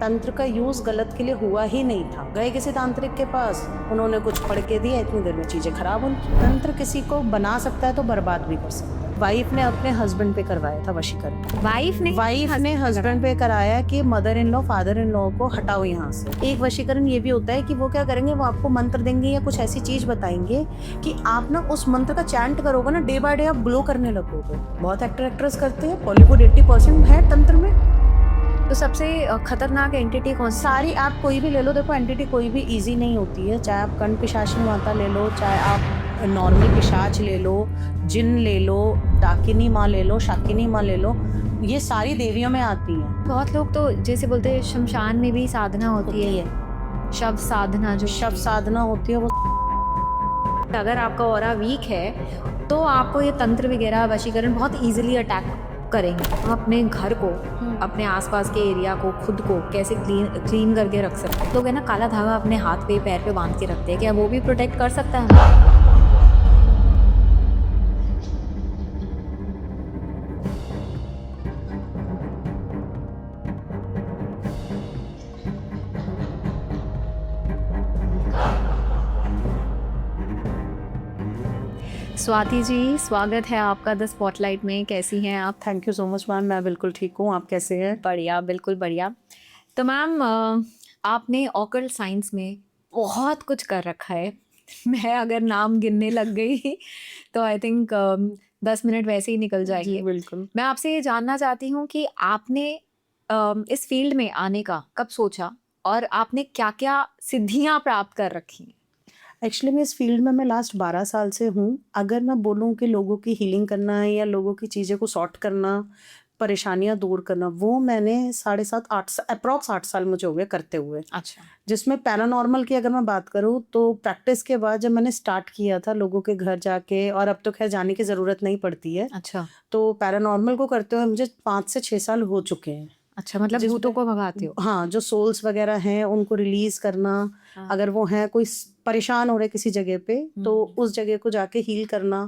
तंत्र का यूज गलत के लिए हुआ ही नहीं था। गए किसी तांत्रिक के पास, उन्होंने कुछ पढ़ के दिया, इतनी देर में चीजें खराब उनकी। तंत्र किसी को बना सकता है तो बर्बाद भी कर सकता है। वाइफ ने अपने हस्बैंड पे करवाया था वशीकरण। वाइफ ने हस्बैंड पे कराया कि mother in law father in law को हटाओ यहाँ से। एक वशीकरण ये भी होता है कि वो क्या करेंगे, वो आपको मंत्र देंगे या कुछ ऐसी चीज बताएंगे कि आप ना उस मंत्र का चैंट करोगे ना, डे बाय डे आप ग्लो करने लगोगे। बहुत एक्टर एक्ट्रेस करते हैं, बॉलीवुड 80% है तंत्र में। तो सबसे खतरनाक एंटिटी कौन सी? सारी आप कोई भी ले लो, देखो एंटिटी कोई भी इजी नहीं होती है। चाहे आप कर्ण पिशाचिनी माता ले लो, चाहे आप नॉर्मल पिशाच ले लो, जिन ले लो, डाकिनी माँ ले लो, शाकिनी माँ ले लो, ये सारी देवियों में आती हैं। बहुत लोग तो जैसे बोलते हैं शमशान में भी साधना होती है, शव साधना। जो शव साधना होती है वो अगर आपका ऑरा वीक है तो आपको ये तंत्र वगैरह वशीकरण बहुत इजीली अटैक करेंगे। हम अपने घर को, अपने आसपास के एरिया को, खुद को कैसे क्लीन करके रख सकते हैं। लोग है ना काला धागा अपने हाथ पे पैर पे बांध के रखते हैं, क्या वो भी प्रोटेक्ट कर सकता है? स्वाति जी, स्वागत है आपका द स्पॉटलाइट में। कैसी हैं आप? Thank you so much ma'am, मैं बिल्कुल ठीक हूँ। आप कैसे हैं? बढ़िया, बिल्कुल बढ़िया। तो मैम आपने ऑकल्ट साइंस में बहुत कुछ कर रखा है। मैं अगर नाम गिनने लग गई तो आई थिंक 10 मिनट वैसे ही निकल जाएंगे। बिल्कुल। मैं आपसे ये जानना चाहती हूँ कि आपने इस फील्ड में आने का कब सोचा और आपने क्या क्या सिद्धियाँ प्राप्त कर रखी? एक्चुअली मैं इस फील्ड में मैं लास्ट 12 साल से हूँ। अगर मैं बोलूँ कि लोगों की हीलिंग करना है या लोगों की चीज़ें को सॉर्ट करना, परेशानियां दूर करना, वो मैंने 7.5-8 अप्रॉक्स 8 साल मुझे हो गए करते हुए। अच्छा। जिसमें पैरानॉर्मल की अगर मैं बात करूँ तो प्रैक्टिस के बाद जब मैंने स्टार्ट किया था लोगों के घर जाके, और अब तो खैर जाने की ज़रूरत नहीं पड़ती है, अच्छा। तो पैरानॉर्मल को करते हुए मुझे 5 से 6 साल हो चुके हैं। अच्छा, मतलब भूतों को भगाते हो? हाँ, जो सोल्स वगैरह हैं उनको रिलीज करना। हाँ। अगर वो हैं कोई परेशान हो रहे किसी जगह पे, तो उस जगह को जाके हील करना।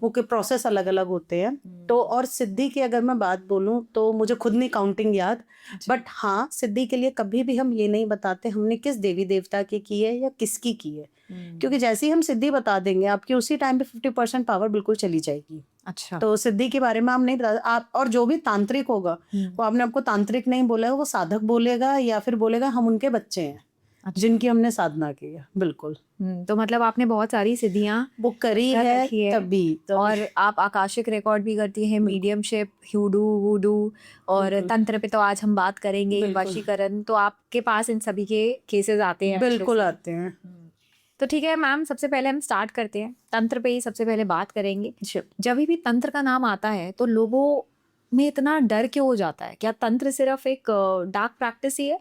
वो के प्रोसेस अलग अलग होते हैं। तो और सिद्धि की अगर मैं बात बोलूँ तो मुझे खुद नहीं काउंटिंग याद, बट हाँ, सिद्धि के लिए कभी भी हम ये नहीं बताते हमने किस देवी देवता की है या किसकी की है, क्योंकि जैसे ही हम सिद्धि बता देंगे आपकी उसी टाइम पे 50% पावर बिल्कुल चली जाएगी। अच्छा। तो सिद्धि के बारे में हम नहीं बता आप, और जो भी तांत्रिक होगा वो आपने आपको तांत्रिक नहीं बोला है, वो साधक बोलेगा या फिर बोलेगा हम उनके बच्चे हैं। अच्छा। जिनकी हमने साधना की है। बिल्कुल। तो मतलब आपने बहुत सारी सिद्धियां वो करी है तभी तो। और आप आकाशिक रिकॉर्ड भी करती हैं, मीडियमशिप, ह्यूडू, वूडू और तंत्र पे तो आज हम बात करेंगे, वशीकरण। तो आपके पास इन सभी के केसेस आते हैं? बिल्कुल आते हैं। तो ठीक है मैम, सबसे पहले हम स्टार्ट करते हैं तंत्र पे ही सबसे पहले बात करेंगे। जब भी तंत्र का नाम आता है तो लोगों में इतना डर क्यों हो जाता है? क्या तंत्र सिर्फ एक डार्क प्रैक्टिस ही है?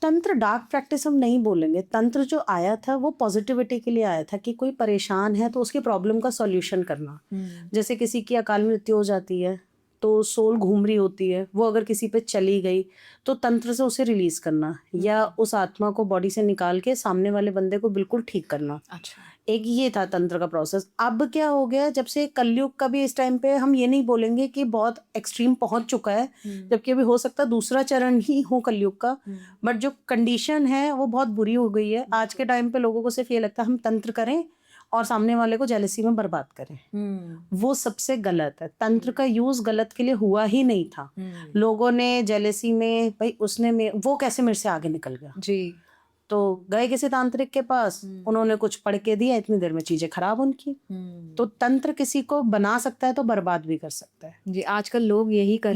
तंत्र डार्क प्रैक्टिस हम नहीं बोलेंगे। तंत्र जो आया था वो पॉजिटिविटी के लिए आया था कि कोई परेशान है तो उसकी प्रॉब्लम का सॉल्यूशन करना। जैसे किसी की अकाल मृत्यु हो जाती है तो सोल घूम रही होती है, वो अगर किसी पे चली गई तो तंत्र से उसे रिलीज करना या उस आत्मा को बॉडी से निकाल के सामने वाले बंदे को बिल्कुल ठीक करना। अच्छा। एक ये था तंत्र का प्रोसेस। अब क्या हो गया, जब से कलयुग का भी इस टाइम पे हम ये नहीं बोलेंगे कि बहुत एक्सट्रीम पहुंच चुका है, जबकि अभी हो सकता है दूसरा चरण ही हो कलयुग का, बट जो कंडीशन है वो बहुत बुरी हो गई है। आज के टाइम पे लोगों को सिर्फ ये लगता है हम तंत्र करें और सामने वाले को जेलसी में बर्बाद करें। वो सबसे गलत है। तंत्र का यूज गलत के लिए हुआ ही नहीं था। लोगों ने जेलसी में, भाई उसने वो कैसे मेरे से आगे निकल गया जी, तो गए किसी तांत्रिक के पास, उन्होंने कुछ पढ़ के दिया, इतनी देर में चीजें खराब उनकी। तो तंत्र किसी को बना सकता है तो बर्बाद भी कर सकता है जी। आजकल लोग यही कर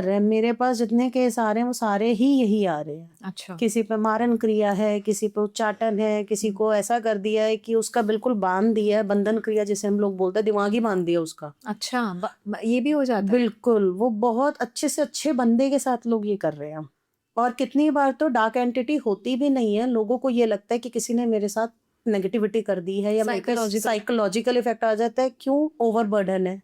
रहे हैं। मेरे पास जितने केस आ रहे हैं वो सारे ही यही आ रहे हैं। अच्छा। किसी पे मारन क्रिया है, किसी पे उच्चाटन है, किसी को ऐसा कर दिया है कि उसका बिल्कुल बांध दिया है, बंधन क्रिया जिसे हम लोग बोलते हैं, दिमाग ही बांध दिया उसका। अच्छा, ये भी हो जाता है? बिल्कुल, वो बहुत अच्छे से अच्छे बंदे के साथ लोग ये कर रहे हैं। और कितनी बार तो डार्क एंटिटी होती भी नहीं है, लोगों को ये लगता है कि किसी ने मेरे साथ नेगेटिविटी कर दी है या साइकोलॉजिकल इफेक्ट आ जाता है। क्यों? ओवरबर्डन है।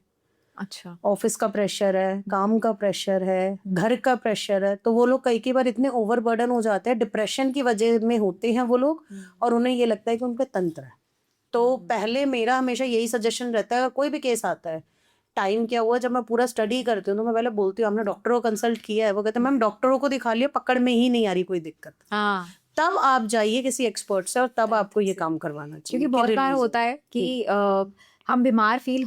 अच्छा। ऑफिस का प्रेशर है, काम का प्रेशर है, घर का प्रेशर है, तो वो लोग कई बार इतने ओवरबर्डन हो जाते हैं, डिप्रेशन की वजह में होते हैं वो लोग, और उन्हें ये लगता है कि उन पे तंत्र है। तो पहले मेरा हमेशा यही सजेशन रहता है, कोई भी केस आता है टाइम क्या हुआ, जब मैं पूरा स्टडी करती हूँ तो मैं पहले बोलती हूँ आपने डॉक्टरों को कंसल्ट किया है? वो कहते हैं मैम डॉक्टरों को दिखा लिया, पकड़ में ही नहीं आ रही कोई दिक्कत। हाँ, तब आप जाइए किसी एक्सपर्ट से और तब आपको ये काम करवाना चाहिए। क्योंकि बहुत बार होता है कि हम बीमार फील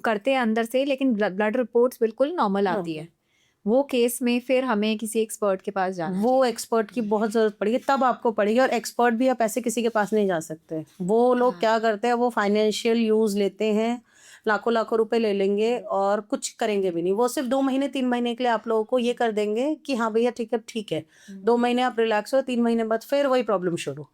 करते हैं अंदर से, लेकिन ब्लड रिपोर्ट्स बिल्कुल नॉर्मल आती है। वो केस में फिर हमें किसी एक्सपर्ट के पास जाना वो एक्सपर्ट की बहुत जरूरत पड़ेगी, तब आपको पड़ेगी। और एक्सपर्ट भी आप ऐसे किसी के पास नहीं जा सकते। वो लोग क्या करते हैं, वो फाइनेंशियल यूज लेते हैं, लाखों लाखों रुपए ले लेंगे और कुछ करेंगे भी नहीं। वो सिर्फ 2 महीने 3 महीने के लिए आप लोगों को ये कर देंगे कि हाँ भैया ठीक है 2 महीने आप रिलैक्स हो, 3 महीने बाद फिर वही प्रॉब्लम शुरू।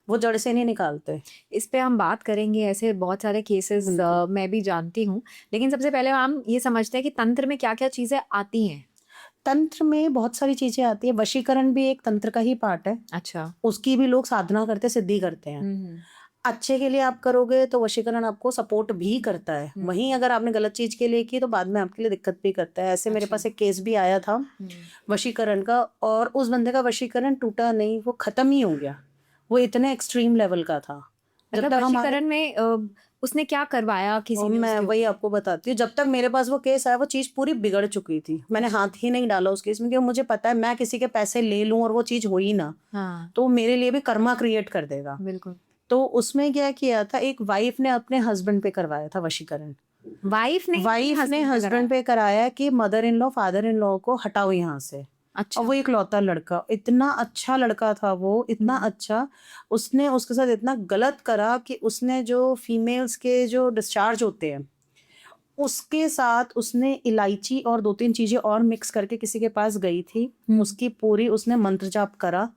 वो जड़ से नहीं निकालते। इस पे हम बात करेंगे, ऐसे बहुत सारे केसेस मैं भी जानती हूँ। लेकिन सबसे पहले हम ये समझते हैं कि तंत्र में क्या क्या चीजें आती हैं। तंत्र में बहुत सारी चीजें आती है। वशीकरण भी एक तंत्र का ही पार्ट है। अच्छा। उसकी भी लोग साधना करते, सिद्धि करते हैं। अच्छे के लिए आप करोगे तो वशीकरण आपको सपोर्ट भी करता है। वहीं अगर आपने गलत चीज के लिए की तो बाद में आपके लिए दिक्कत भी करता है। ऐसे मेरे पास एक केस भी आया था वशीकरण का, और उस बंदे का वशीकरण टूटा नहीं, वो खत्म ही हो गया। वो इतने एक्सट्रीम लेवल का था। जब मतलब तक वशीकरण में उसने क्या करवाया किसी ने? मैं वही आपको बताती हूँ। जब तक मेरे पास वो केस आया वो चीज पूरी बिगड़ चुकी थी। मैंने हाथ ही नहीं डाला उस केस में, क्योंकि मुझे पता है मैं किसी के पैसे ले लूं और वो चीज हो ही ना, हाँ, तो मेरे लिए भी कर्मा क्रिएट कर देगा। बिल्कुल। तो उसमें क्या किया था, एक वाइफ ने अपने हस्बैंड पे करवाया था वशीकरण। वाइफ ने हस्बैंड पे कराया कि mother in law father in law को हटाओ यहाँ से। अच्छा। और वो एक लौता लड़का, इतना अच्छा लड़का था वो, इतना अच्छा। उसने उसके साथ इतना गलत करा कि उसने जो फीमेल्स के जो डिस्चार्ज होते हैं उसके साथ उसने इलायची और 2-3 चीजें और मिक्स करके किसी के पास गई थी। उसकी पूरी उसने मंत्र जाप करा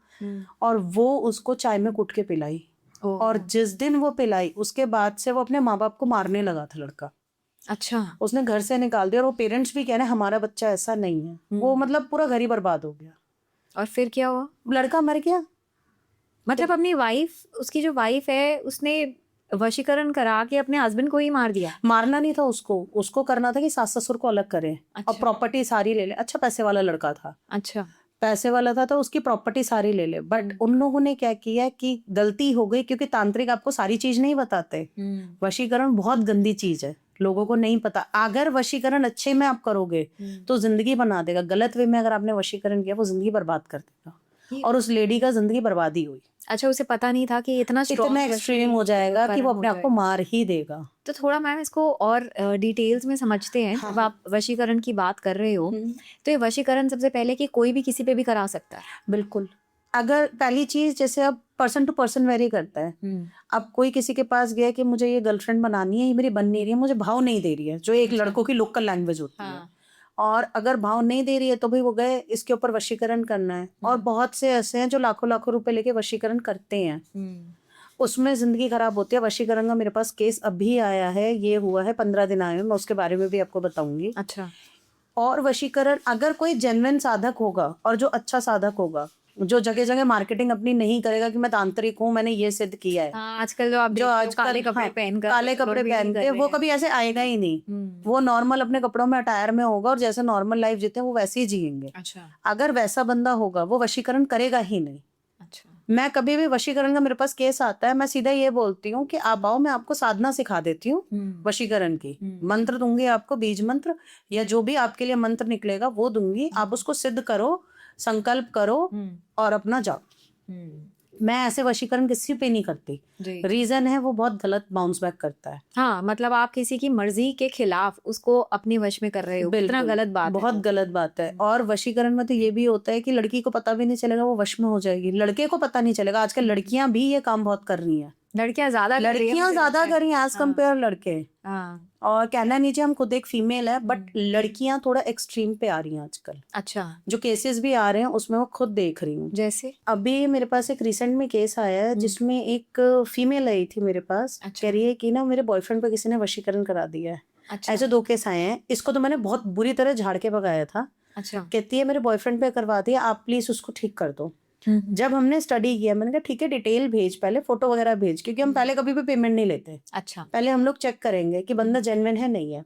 और वो उसको चाय में कूट के पिलाई। और जिस दिन वो पिलाई उसके बाद से वो अपने माँ बाप को मारने लगा था लड़का। अच्छा। उसने घर से निकाल दिया और वो पेरेंट्स भी कह रहे हैं हमारा बच्चा ऐसा नहीं है। वो मतलब पूरा घर ही बर्बाद हो गया। और फिर क्या हुआ? लड़का मर गया। मतलब अपनी वाइफ, उसकी जो वाइफ है, उसने वशीकरण करा के अपने हस्बैंड को ही मार दिया? मारना नहीं था उसको, उसको करना था कि सास ससुर को अलग करे। अच्छा। और प्रॉपर्टी सारी ले ले। अच्छा पैसे वाला लड़का था। अच्छा। पैसे वाला था तो उसकी प्रॉपर्टी सारी ले ले। बट उन लोगों ने क्या किया कि गलती हो गई, क्योंकि तांत्रिक आपको सारी चीज नहीं बताते। वशीकरण बहुत गंदी चीज है, लोगों को नहीं पता। अगर वशीकरण अच्छे में आप करोगे तो जिंदगी बना देगा। गलत वे में अगर आपने वशीकरण किया वो जिंदगी बर्बाद कर देगा। और उस लेडी का जिंदगी बर्बादी हुई। अच्छा, उसे पता नहीं था कि इतना एक्सट्रीम हो जाएगा कि वो अपने आप को मार ही देगा। तो थोड़ा मैम इसको और डिटेल्स में समझते हैं। जब आप वशीकरण की बात कर रहे हो तो ये वशीकरण सबसे पहले कि कोई भी किसी पे भी करा सकता है? बिल्कुल। अगर पहली चीज, जैसे अब पर्सन टू पर्सन वेरी करता है। अब कोई किसी के पास गया कि मुझे ये गर्लफ्रेंड बनानी है, ये मेरी बन नहीं रही है, मुझे भाव नहीं दे रही है, जो एक लड़कों की लोकल लैंग्वेज होती है। और अगर भाव नहीं दे रही है तो भी वो गए इसके ऊपर वशीकरण करना है। और बहुत से ऐसे हैं जो लाखों लाखों रुपए लेके वशीकरण करते हैं, उसमें जिंदगी खराब होती है। वशीकरण का मेरे पास केस अभी आया है, ये हुआ है 15 दिन आए हैं, मैं उसके बारे में भी आपको बताऊंगी। अच्छा। और वशीकरण अगर कोई जेन्युइन साधक होगा और जो अच्छा साधक होगा, जो जगह जगह मार्केटिंग अपनी नहीं करेगा कि मैं तांत्रिक हूँ, मैंने ये सिद्ध किया है। आजकल जो आप काले कपड़े पहनकर, काले कपड़े पहनते वो कभी ऐसे आएगा ही नहीं। वो नॉर्मल अपने कपड़ों में अटायर में होगा और जैसे नॉर्मल लाइफ जीते हैं वो वैसे ही जिएंगे। अच्छा। अगर वैसा बंदा होगा वो वशीकरण करेगा ही नहीं। अच्छा। मैं कभी भी वशीकरण का मेरे पास केस आता है, मैं सीधा ये बोलती हूँ कि आप आओ, मैं आपको साधना सिखा देती हूँ वशीकरण की। मंत्र दूंगी आपको, बीज मंत्र या जो भी आपके लिए मंत्र निकलेगा वो दूंगी। आप उसको सिद्ध करो, संकल्प करो और अपना जाओ। मैं ऐसे वशीकरण किसी पे नहीं करती। रीजन है वो बहुत गलत बाउंस बैक करता है। हाँ, मतलब आप किसी की मर्जी के खिलाफ उसको अपने वश में कर रहे हो, इतना गलत बात बहुत गलत बात है। और वशीकरण में तो ये भी होता है कि लड़की को पता भी नहीं चलेगा वो वश में हो जाएगी, लड़के को पता नहीं चलेगा। आजकल लड़कियां भी ये काम बहुत कर रही हैं। लड़कियां ज्यादा कर रही हैं एज कम्पेयर लड़के। और कहना नीचे हम खुद एक फीमेल है, बट लड़कियां थोड़ा एक्सट्रीम पे आ रही हैं आजकल। अच्छा। जो केसेस भी आ रहे हैं उसमें वो खुद देख रही हूँ। जैसे अभी मेरे पास एक रिसेंट में केस आया है जिसमें एक फीमेल आई थी मेरे पास। कह रही है कि ना मेरे बॉयफ्रेंड पे किसी ने वशीकरण करा दिया है। अच्छा। ऐसे 2 केस आए हैं। इसको तो मैंने बहुत बुरी तरह झाड़ के भगाया था। अच्छा। कहती है मेरे बॉयफ्रेंड पे करवा दिया, आप प्लीज उसको ठीक कर दो। जब हमने स्टडी किया मैंने कहा ठीक है डिटेल भेज, पहले फोटो वगैरह भेज, क्योंकि हम पहले कभी भी पेमेंट नहीं लेते। अच्छा। पहले हम लोग चेक करेंगे कि बंदा जेन्युइन है नहीं है।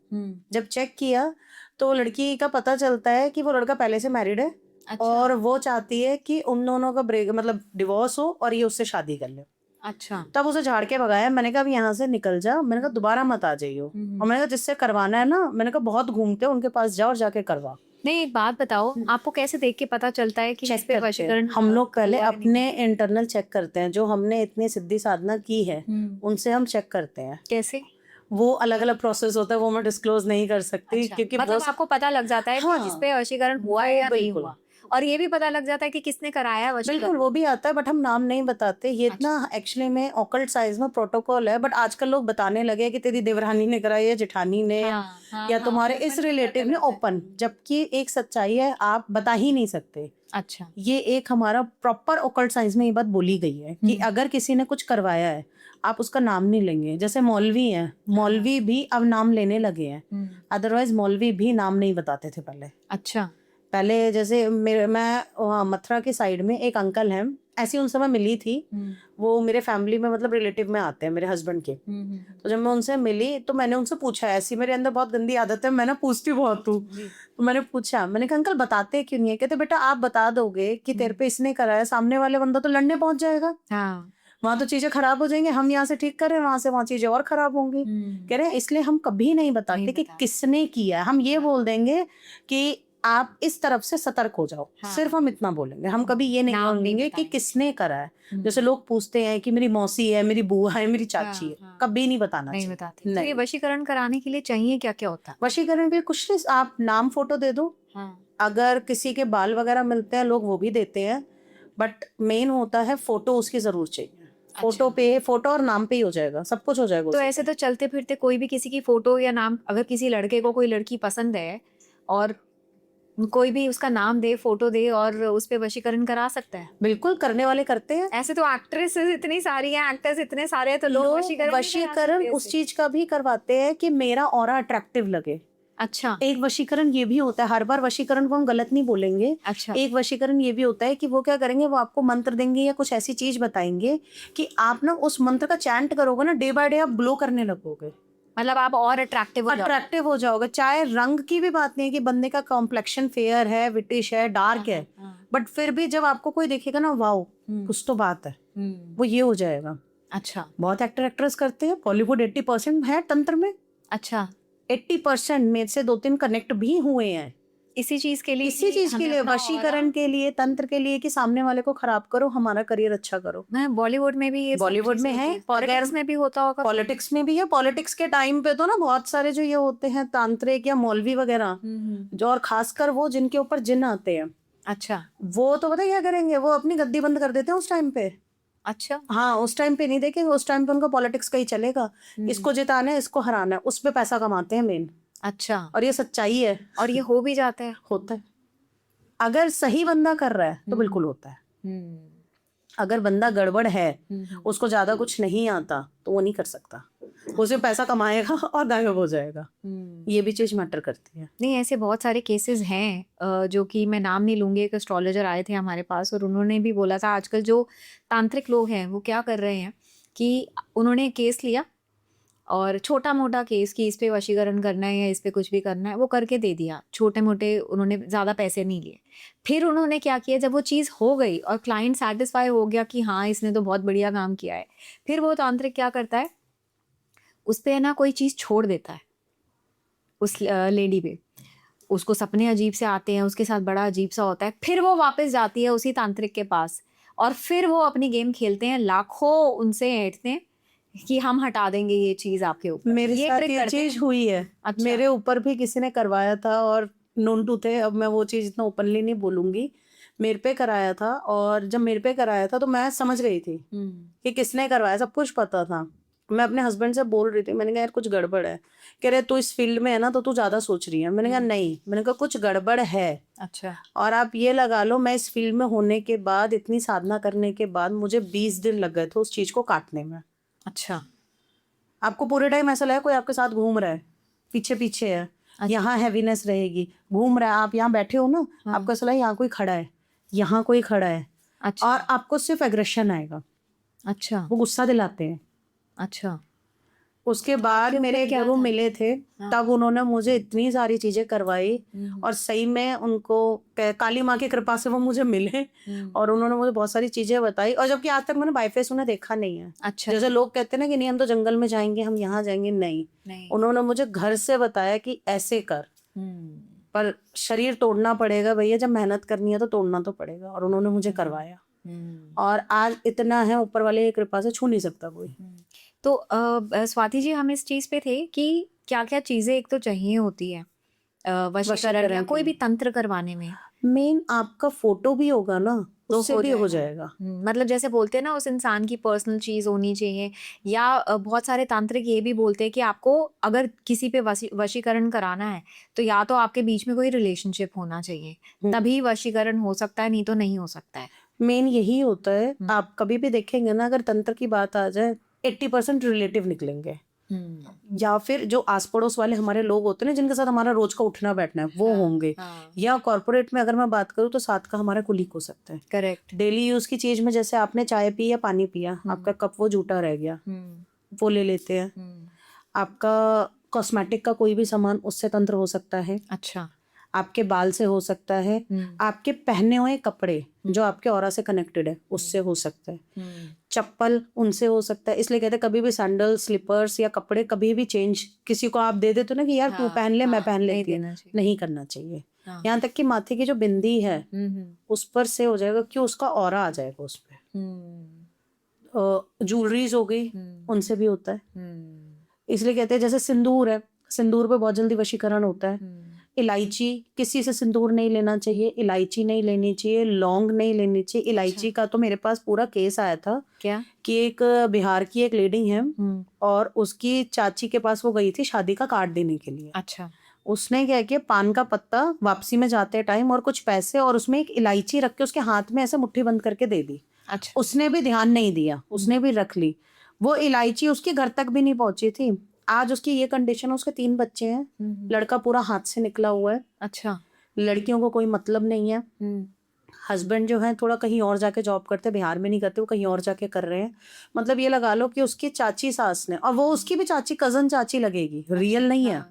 जब चेक किया तो लड़की का पता चलता है कि वो लड़का पहले से मैरिड है। अच्छा। और वो चाहती है कि उन दोनों का ब्रेक मतलब डिवोर्स हो और ये उससे शादी कर ले। अच्छा। तब उसे झाड़ के भगाया। मैंने कहा अब यहाँ से निकल जा, मैंने कहा दोबारा मत आ जाइयो। और मैंने कहा जिससे करवाना है ना, मैंने कहा बहुत घूमते हो, उनके पास जाओ और जाके करवा। नहीं, एक बात बताओ, आपको कैसे देख के पता चलता है कि चेक इस पे करते हैं वशीकरण हम लोग, पहले हुआ है नहीं? अपने इंटरनल चेक करते हैं। जो हमने इतनी सिद्धि साधना की है उनसे हम चेक करते हैं। कैसे? वो अलग अलग प्रोसेस होता है, वो मैं डिस्क्लोज नहीं कर सकती। अच्छा, क्योंकि मतलब वो आपको पता लग जाता है कि हाँ, इस पे वशीकरण हुआ है या नहीं बिल्कुल। हुआ, और ये भी पता लग जाता है कि किसने कराया है बिल्कुल वशीकरण। वो भी आता है, बट हम नाम नहीं बताते। ये इतना एक्चुअली में ऑकल्ट साइज में प्रोटोकॉल है, बट आजकल लोग बताने लगे कि तेरी देवरानी ने कराई है, जेठानी ने, या तुम्हारे इस रिलेटिव ने, ओपन। जबकि एक सच्चाई है, आप बता ही नहीं सकते। अच्छा। ये एक हमारा प्रॉपर ऑकल्ट साइंस में ये बात बोली गई है कि अगर किसी ने कुछ करवाया है, आप उसका नाम नहीं लेंगे। जैसे मौलवी हैं, मौलवी भी अब नाम लेने लगे हैं, अदरवाइज मौलवी भी नाम नहीं बताते थे पहले। अच्छा। पहले जैसे मैं मथुरा के साइड में एक अंकल हैं, ऐसी उन समय मिली थी। वो मेरे फैमिली में मतलब रिलेटिव में आते हैं मेरे हस्बैंड के। तो जब मैं उनसे मिली तो मैंने उनसे पूछा, ऐसी मेरे अंदर बहुत गंदी आदत है, मैं ना पूछती बहुत हूँ। तो मैंने पूछा, मैंने कहा अंकल बताते क्यों नहीं है? कहते बेटा आप बता दोगे कि तेरे पे इसने कराया, सामने वाले बंदा तो लड़ने पहुंच जाएगा, हाँ। वहां तो चीजें खराब हो जाएंगी। हम यहाँ से ठीक कर रहे हैं, वहां चीजें और खराब होंगी। कह रहे हैं इसलिए हम कभी नहीं बताते कि किसने किया है। हम ये बोल देंगे कि आप इस तरफ से सतर्क हो जाओ। सिर्फ हम इतना बोलेंगे, हम कभी ये नहीं बोलेंगे कि किसने करा है। जैसे लोग पूछते हैं कि मेरी मौसी है, मेरी बुआ है, मेरी चाची है, कभी नहीं बताना नहीं चाहिए। बताते। तो ये वशीकरण कराने के लिए चाहिए क्या क्या होता है? वशीकरण के कुछ नहीं, आप नाम फोटो दे दो। अगर किसी के बाल वगैरह मिलते हैं, लोग वो भी देते हैं, बट मेन होता है फोटो उसकी जरूर चाहिए। फोटो पे, फोटो और नाम पे ही हो जाएगा, सब कुछ हो जाएगा। तो ऐसे तो चलते फिरते कोई भी किसी की फोटो या नाम, अगर किसी लड़के को कोई लड़की पसंद है और कोई भी उसका नाम दे, फोटो दे, और उस पे वशीकरण करा सकता है। बिल्कुल, करने वाले करते हैं। ऐसे तो एक्ट्रेस इतनी सारी हैं, एक्टर्स इतने सारे हैं, तो लोग वशीकरण उस चीज का भी करवाते हैं कि मेरा ऑरा अट्रैक्टिव लगे। अच्छा। एक वशीकरण ये भी होता है, हर बार वशीकरण को हम गलत नहीं बोलेंगे। अच्छा। एक वशीकरण ये भी होता है कि वो क्या करेंगे, वो आपको मंत्र देंगे या कुछ ऐसी चीज बताएंगे कि आप ना उस मंत्र का चैंट करोगे ना, डे बाय डे आप ग्लो करने लगोगे, मतलब आप और अट्रैक्टिव हो जाओगे। चाहे रंग की भी बात नहीं है कि बंदे का कॉम्प्लेक्शन फेयर है, विटिश है, डार्क है, बट फिर भी जब आपको कोई देखेगा ना, वाओ कुछ तो बात है, वो ये हो जाएगा। अच्छा। बहुत एक्टर एक्ट्रेस करते हैं। बॉलीवुड 80% है तंत्र में। अच्छा। 80% में से 2-3 कनेक्ट भी हुए हैं इसी चीज के लिए, वशीकरण के लिए, तंत्र के लिए, कि सामने वाले को खराब करो, हमारा करियर अच्छा करो। बॉलीवुड में भी ये बॉलीवुड में है, पॉलिटिक्स में भी होता होगा। पॉलिटिक्स में भी है। पॉलिटिक्स के टाइम पे तो ना बहुत सारे जो ये होते हैं तांत्रिक या मौलवी वगैरह, जो, और खासकर वो जिनके ऊपर जिन आते हैं, अच्छा, वो तो पता है क्या करेंगे, वो अपनी गद्दी बंद कर देते हैं उस टाइम पे। अच्छा। हाँ, उस टाइम पे नहीं देखेंगे, उस टाइम पे उनका पॉलिटिक्स का ही चलेगा। इसको जिताना है, इसको हराना है, उस पे पैसा कमाते हैं मेन। अच्छा। और ये सच्चाई है। और ये हो भी जाता है? होता है। अगर सही बंदा कर रहा है तो बिल्कुल होता है। अगर बंदा गड़बड़ है, उसको ज्यादा कुछ नहीं आता, तो वो नहीं कर सकता। वो सिर्फ पैसा कमाएगा और गायब हो जाएगा। ये भी चीज मैटर करती है। नहीं, ऐसे बहुत सारे केसेस हैं जो कि मैं नाम नहीं लूंगी। एक एस्ट्रोलॉजर आए थे हमारे पास और उन्होंने भी बोला था आजकल जो तांत्रिक लोग हैं वो क्या कर रहे हैं कि उन्होंने केस लिया और छोटा मोटा केस कि इस पे वशीकरण करना है या इस पे कुछ भी करना है, वो करके दे दिया। छोटे मोटे, उन्होंने ज़्यादा पैसे नहीं लिए। फिर उन्होंने क्या किया, जब वो चीज़ हो गई और क्लाइंट सेटिस्फाई हो गया कि हाँ इसने तो बहुत बढ़िया काम किया है, फिर वो तांत्रिक क्या करता है, उस पर ना कोई चीज़ छोड़ देता है उस लेडी पे। उसको सपने अजीब से आते हैं, उसके साथ बड़ा अजीब सा होता है। फिर वो वापस जाती है उसी तांत्रिक के पास और फिर वो अपनी गेम खेलते हैं। लाखों उनसे ऐंठते हैं कि हम हटा देंगे ये चीज आपके ऊपर। मेरे साथ ये चीज हुई है। अच्छा। मेरे ऊपर भी किसी ने करवाया था और नोन टू थे। अब मैं वो चीज इतना ओपनली नहीं बोलूंगी। मेरे पे कराया था, और जब मेरे पे कराया था तो मैं समझ गई थी कि किसने करवाया, सब कुछ पता था। मैं अपने हस्बैंड से बोल रही थी, मैंने कहा यार कुछ गड़बड़ है। कह रहे तू इस फील्ड में है ना, तो तू ज्यादा सोच रही है। मैंने कहा नहीं, मैंने कहा कुछ गड़बड़ है। अच्छा। और आप ये लगा लो, मैं इस फील्ड में होने के बाद, इतनी साधना करने के बाद, मुझे 20 दिन लग गए थे उस चीज को काटने में। अच्छा। आपको पूरे टाइम ऐसा लगा कोई आपके साथ घूम रहा है, पीछे पीछे है। अच्छा। यहाँ हैवीनेस रहेगी, घूम रहा है, आप यहाँ बैठे हो ना, हाँ। आपको ऐसा लगा यहाँ कोई खड़ा है, यहाँ कोई खड़ा है। अच्छा। और आपको सिर्फ एग्रेशन आएगा। अच्छा। वो गुस्सा दिलाते हैं। अच्छा। उसके बाद फिर मेरे फिर एक क्या गुरु था? मिले थे, हाँ। तब उन्होंने मुझे इतनी सारी चीजें करवाई और सही में उनको काली माँ की कृपा से वो मुझे मिले और उन्होंने मुझे बहुत सारी चीजें बताई, और जबकि आज तक मैंने बाईफेस उन्हें देखा नहीं है। अच्छा। जैसे लोग कहते हैं ना कि नहीं हम तो जंगल में जाएंगे, हम यहाँ जाएंगे, नहीं, नहीं। उन्होंने मुझे घर से बताया कि ऐसे कर, पर शरीर तोड़ना पड़ेगा भैया, जब मेहनत करनी है तो तोड़ना तो पड़ेगा, और उन्होंने मुझे करवाया। और आज इतना है ऊपर वाले की कृपा से, छू नहीं सकता कोई। तो स्वाति जी, हम इस चीज पे थे कि क्या क्या चीजें एक तो चाहिए होती है वशीकरण या कोई भी तंत्र करवाने में। मेन आपका फोटो भी होगा ना, तो उससे भी हो जाएगा। मतलब जैसे बोलते हैं ना, उस इंसान की पर्सनल चीज होनी चाहिए, या बहुत सारे तांत्रिक ये भी बोलते हैं कि आपको अगर किसी पे वशीकरण कराना है तो या तो आपके बीच में कोई रिलेशनशिप होना चाहिए, तभी वशीकरण हो सकता है, नहीं तो नहीं हो सकता है। मेन यही होता है। आप कभी भी देखेंगे ना, अगर तंत्र की बात आ जाए 80% रिलेटिव निकलेंगे, या फिर जो आस पड़ोस वाले हमारे लोग होते हैं ना, जिनके साथ हमारा रोज का उठना बैठना है, वो होंगे। या कॉर्पोरेट में अगर मैं बात करूँ तो साथ का हमारा कुलीग हो सकता है। करेक्ट। डेली यूज की चीज में, जैसे आपने चाय पी या पानी पिया, आपका कप वो जूठा रह गया, वो ले लेते हैं। आपका कॉस्मेटिक का कोई भी सामान, उससे तंत्र हो सकता है। अच्छा। आपके बाल से हो सकता है, आपके पहने हुए कपड़े जो आपके ऑरा से कनेक्टेड है, उससे हो सकता है। चप्पल, उनसे हो सकता है। इसलिए कहते हैं कभी भी सैंडल, स्लीपर्स या कपड़े कभी भी चेंज किसी को आप दे देते हो ना कि यार तू पहन ले, मैं पहन लेती हूँ, नहीं करना चाहिए। यहाँ तक कि माथे की जो बिंदी है उस पर से हो जाएगा, कि उसका ऑरा आ जाएगा उस पर। ज्वेलरीज हो गई, उनसे भी होता है। इसलिए कहते हैं जैसे सिंदूर है, सिंदूर पे बहुत जल्दी वशीकरण होता है। इलायची, किसी से सिंदूर नहीं लेना चाहिए, इलायची नहीं लेनी चाहिए, लौंग नहीं लेनी चाहिए। इलायची का तो मेरे पास पूरा केस आया था। क्या? कि एक बिहार की एक लेडी है और उसकी चाची के पास वो गई थी शादी का कार्ड देने के लिए। अच्छा। उसने क्या किया, पान का पत्ता वापसी में जाते टाइम और कुछ पैसे और उसमें एक इलायची रख के उसके हाथ में ऐसे मुट्ठी बंद करके दे दी। अच्छा। उसने भी ध्यान नहीं दिया, उसने भी रख ली। वो इलायची उसके घर तक भी नहीं पहुंची थी। आज उसकी ये कंडीशन है, उसके 3 बच्चे हैं, लड़का पूरा हाथ से निकला हुआ है। अच्छा। लड़कियों को कोई मतलब नहीं है। हस्बैंड जो है थोड़ा कहीं और जाके जॉब करते, बिहार में नहीं करते, वो कहीं और जाके कर रहे हैं। मतलब ये लगा लो कि उसकी चाची सास ने, और वो उसकी भी चाची, कजन चाची लगेगी, रियल नहीं है।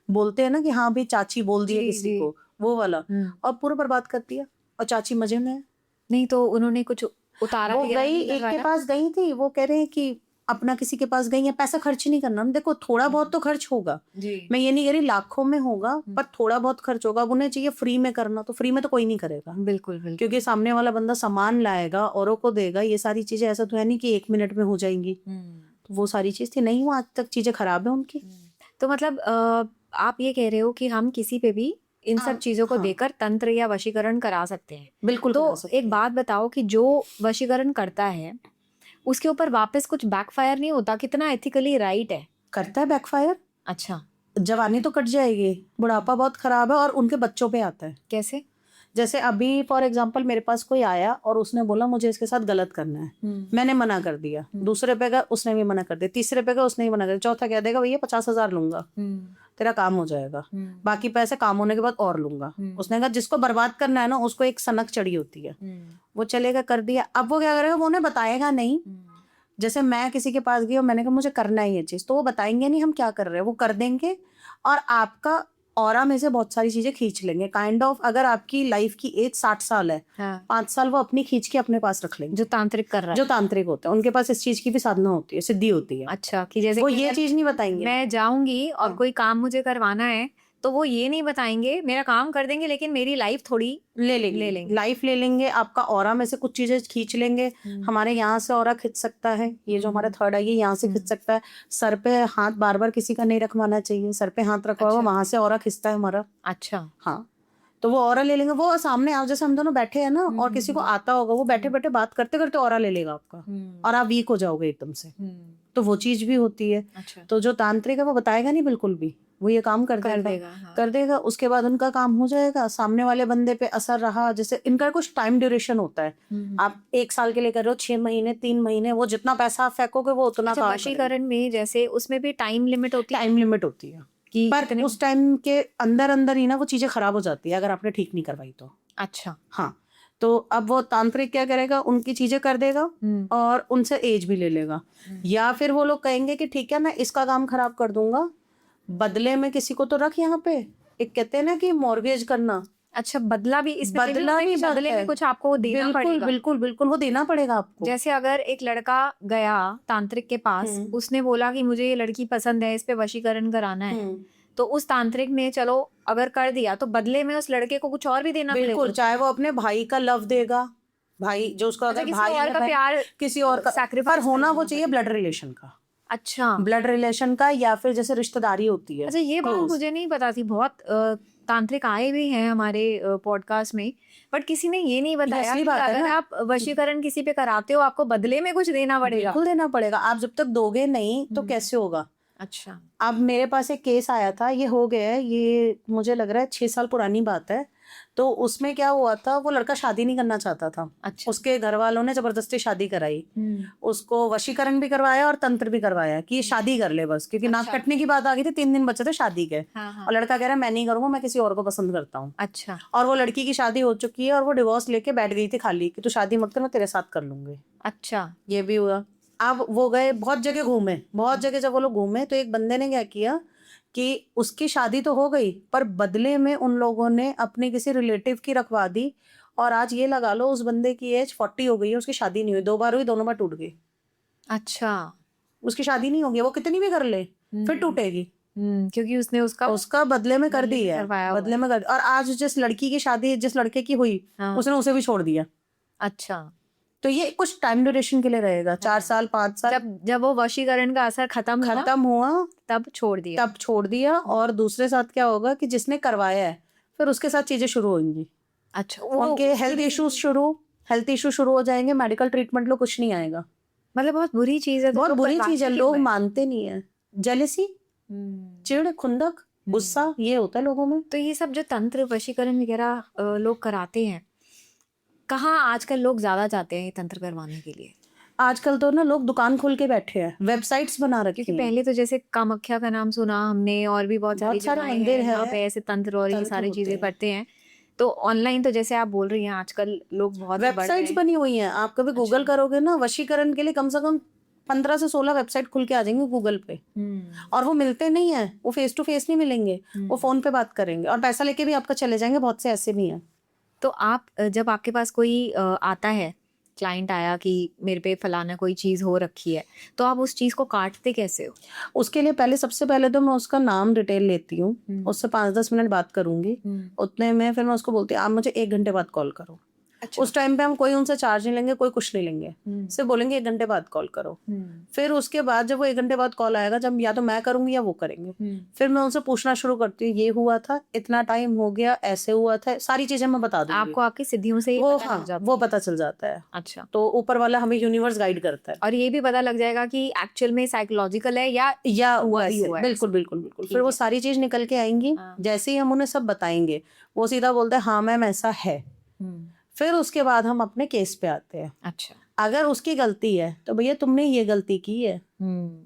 बोलते हैं ना कि हाँ भाई चाची बोल दिया किसी को, वो वाला। और पूरा बर्बाद कर दिया, और चाची मजे में है। नहीं तो उन्होंने कुछ उतारा? वो गई, एक के पास गई थी, वो कह रहे हैं कि अपना किसी के पास गई है, पैसा खर्च नहीं करना। देखो थोड़ा बहुत तो खर्च होगा, मैं ये नहीं कह रही लाखों में होगा, पर थोड़ा बहुत खर्च होगा। अब उन्हें चाहिए फ्री में करना, तो फ्री में तो कोई नहीं करेगा। बिल्कुल बिल्कुल। क्योंकि सामने वाला बंदा सामान लाएगा, औरों को देगा, ये सारी चीजें ऐसा तो है नहीं कि 1 मिनट में हो जाएंगी। तो वो सारी चीज थी नहीं, वो आज तक चीजें खराब है उनकी। तो मतलब आप ये कह रहे हो कि हम किसी पे भी इन सब चीजों को देकर तंत्र या वशीकरण करा सकते हैं? बिल्कुल। तो एक बात बताओ कि जो वशीकरण करता है उसके ऊपर वापस कुछ बैकफायर नहीं होता? कितना एथिकली राइट है? करता है बैकफायर। अच्छा। जवानी तो कट जाएगी, बुढ़ापा बहुत खराब है, और उनके बच्चों पे आता है। कैसे? जैसे अभी फॉर एग्जाम्पल मेरे पास कोई आया और उसने बोला मुझे इसके साथ गलत करना है, मैंने मना कर दिया। दूसरे पे का उसने भी मना कर दिया, तीसरे पे का उसने भी मना कर दिया, चौथा कह देगा भैया 50,000 लूंगा, तेरा काम हो जाएगा, बाकी पैसे काम होने के बाद और लूंगा। उसने कहा जिसको बर्बाद करना है ना, उसको एक सनक चढ़ी होती है, वो चलेगा, कर दिया। अब वो क्या करेगा, वो उन्हें बताएगा नहीं। जैसे मैं किसी के पास गई और मैंने कहा मुझे करना है ये चीज, तो वो बताएंगे नहीं हम क्या कर रहे हैं, वो कर देंगे और आपका ऑरा में से बहुत सारी चीजें खींच लेंगे। काइंड ऑफ अगर आपकी लाइफ की एज 60 साल है, 5 साल वो अपनी खींच के अपने पास रख लेंगे। जो तांत्रिक कर रहा है, जो तांत्रिक होते हैं, उनके पास इस चीज की भी साधना होती है, सिद्धि होती है। अच्छा, कि जैसे वो ये चीज नहीं बताएंगे। मैं जाऊंगी और कोई काम मुझे करवाना है तो वो ये नहीं बताएंगे, मेरा काम कर देंगे लेकिन मेरी लाइफ थोड़ी ले लेंगे, लाइफ ले लेंगे। आपका ऑरा में से कुछ चीजें खींच लेंगे। हमारे यहाँ से ऑरा खींच सकता है, ये जो हमारा थर्ड है ये यहाँ से खींच सकता है। सर पे हाथ बार बार किसी का नहीं रखवाना चाहिए, सर पे हाथ रखवा हुआ वहां से ऑरा खींचता है हमारा। अच्छा। हाँ, तो वो ऑरा ले लेंगे। वो सामने आओ, जैसे हम दोनों बैठे हैं ना, और किसी को आता होगा, वो बैठे बैठे बात करते करते ऑरा ले लेगा आपका, और आप वीक हो जाओगे एकदम से। तो वो चीज भी होती है। अच्छा। तो जो तांत्रिक है वो बताएगा नहीं बिल्कुल भी, वो ये काम कर देगा। कर देगा, उसके बाद उनका काम हो जाएगा। सामने वाले बंदे पे असर रहा, जैसे इनका कुछ टाइम ड्यूरेशन होता है। आप 1 साल के लिए कर रहे हो, 6 महीने, 3 महीने, वो जितना पैसा आप फेंकोगे वो उतना काम। वशीकरण में जैसे उसमें भी टाइम लिमिट होती है? टाइम लिमिट होती है, पर उस टाइम के अंदर अंदर ही ना वो चीजें खराब हो जाती है अगर आपने ठीक नहीं करवाई तो। अच्छा। हाँ, तो अब वो तांत्रिक क्या करेगा, उनकी चीजें कर देगा और उनसे एज भी ले लेगा। या फिर वो लोग कहेंगे कि ठीक है मैं इसका काम खराब कर दूंगा, बदले में किसी को तो रख यहाँ पे। एक कहते हैं ना कि मॉर्गेज करना, अच्छा, बदला भी इसमें बदला भी बदले में कुछ आपको देना बिल्कुल पड़ेगा। बिल्कुल बिल्कुल वो देना पड़ेगा आपको। जैसे अगर एक लड़का गया तांत्रिक के पास, उसने बोला कि मुझे ये लड़की पसंद है, इस पे वशीकरण कराना है, तो उस तांत्रिक ने चलो अगर कर दिया तो बदले में उस लड़के को कुछ और भी देना बिल्कुल, पड़ेगा। चाहे वो अपने भाई का लव देगा, भाई जो उसका अच्छा, अगर किसी भाई और है का भाई, प्यार किसी और का sacrifice पर होना वो करना चाहिए ब्लड रिलेशन का, अच्छा ब्लड रिलेशन का, या फिर जैसे रिश्तेदारी होती है। अच्छा, ये बात close। मुझे नहीं पता थी। बहुत तांत्रिक आए भी हैं हमारे पॉडकास्ट में, बट किसी ने ये नहीं बताया असली कि बात है अगर ना। आप वशीकरण किसी पे कराते हो, आपको बदले में कुछ देना पड़ेगा। बिल्कुल देना पड़ेगा, आप जब तक दोगे नहीं तो कैसे होगा। अच्छा, अब मेरे पास एक केस आया था, ये हो गया है, ये मुझे लग रहा है 6 साल पुरानी बात है। तो उसमें क्या हुआ था, वो लड़का शादी नहीं करना चाहता था। अच्छा। उसके घर वालों ने जबरदस्ती शादी कराई, उसको वशीकरण भी करवाया और तंत्र भी करवाया कि ये शादी कर ले बस, क्योंकि नाक कटने की बात आ गई थी, 3 दिन बचे थे शादी के। और लड़का कह रहा है मैं नहीं करूंगा, मैं किसी और को पसंद करता हूँ। अच्छा, और वो लड़की की शादी हो चुकी है और वो डिवोर्स लेके बैठ गई थी खाली, कि तू शादी मत कर, मैं तेरे साथ कर लूंगी। अच्छा, ये भी हुआ। अब वो गए बहुत जगह घूमे, बहुत जगह जब वो लोग घूमे तो एक बंदे ने क्या किया कि उसकी शादी तो हो गई, पर बदले में उन लोगों ने अपने किसी रिलेटिव की रखवा दी। और आज ये लगा लो उस बंदे की एज 40 हो गई है, उसकी शादी नहीं हुई, 2 बार हुई, दोनों बार टूट गई। अच्छा। उसकी शादी नहीं होगी, वो कितनी भी कर ले फिर टूटेगी। क्योंकि उसने उसका बदले में कर दी है, करवाया हुआ बदले में कर। और आज जिस लड़की की शादी जिस लड़के की हुई, उसने उसे भी छोड़ दिया। अच्छा, तो ये कुछ टाइम ड्यूरेशन के लिए रहेगा, 4 साल 5 साल। जब वो वशीकरण का असर खत्म हुआ तब छोड़ दिया। और दूसरे साथ क्या होगा कि जिसने करवाया है फिर उसके साथ चीजें शुरू होंगी। अच्छा, उनके हेल्थ इशू शुरू हो जाएंगे, मेडिकल ट्रीटमेंट लो कुछ नहीं आएगा। मतलब बहुत बुरी चीज है। बहुत बुरी चीज है, क्यों लोग मानते नहीं है। जेलेसी, चिढ़, खुंदक, गुस्सा, ये होता है लोगों में। तो ये सब जो तंत्र वशीकरण वगैरह लोग कराते हैं, कहाँ आजकल लोग ज्यादा जाते हैं ये तंत्र करवाने के लिए? आजकल तो ना लोग दुकान खोल के बैठे हैं, वेबसाइट्स बना रखी क्योंकि हैं। पहले तो जैसे कामाख्या का नाम सुना हमने, और भी बहुत सारे मंदिर जहाँ है पे ऐसे तंत्र और ये तंत्र सारी होते चीजें हैं। करते हैं। तो ऑनलाइन तो जैसे आप बोल रही हैं आजकल लोग बहुत बढ़ रहे वेबसाइट्स हैं। बनी हुई हैं, आप कभी गूगल करोगे ना वशीकरण के लिए कम से कम 15 से 16 वेबसाइट खुल के आ जाएंगे गूगल पे। और वो मिलते नहीं है, वो फेस टू फेस नहीं मिलेंगे, वो फोन पे बात करेंगे और पैसा लेके भी आपका चले जाएंगे, बहुत से ऐसे भी हैं। तो आप जब आपके पास कोई आता है, क्लाइंट आया कि मेरे पे फलाना कोई चीज हो रखी है, तो आप उस चीज को काटते कैसे हो? उसके लिए सबसे पहले तो मैं उसका नाम डिटेल लेती हूँ, उससे 5-10 मिनट बात करूंगी, उतने में फिर मैं उसको बोलती हूँ आप मुझे 1 घंटे बाद कॉल करो। अच्छा। उस टाइम पे हम कोई उनसे चार्ज नहीं लेंगे, कोई कुछ नहीं लेंगे, सिर्फ बोलेंगे 1 घंटे बाद कॉल करो। फिर उसके बाद जब वो 1 घंटे बाद कॉल आएगा, जब या तो मैं करूंगी या वो करेंगे, फिर मैं उनसे पूछना शुरू करती हूँ ये हुआ था, इतना टाइम हो गया, ऐसे हुआ था, सारी चीजें मैं बता दूंगी। आपको आपकी सिद्धियों से वो वो पता चल जाता है। अच्छा। तो ऊपर वाला हमें यूनिवर्स गाइड करता है, और ये भी पता लग जाएगा कि एक्चुअल में साइकोलॉजिकल है या हुआ है। बिल्कुल बिल्कुल बिल्कुल। फिर वो सारी चीज निकल के आएंगी। जैसे ही हम उन्हें सब बताएंगे, वो सीधा बोलते हैं हाँ मैम ऐसा है। फिर उसके बाद हम अपने केस पे आते हैं। अच्छा। अगर उसकी गलती है तो भैया तुमने ये गलती की है,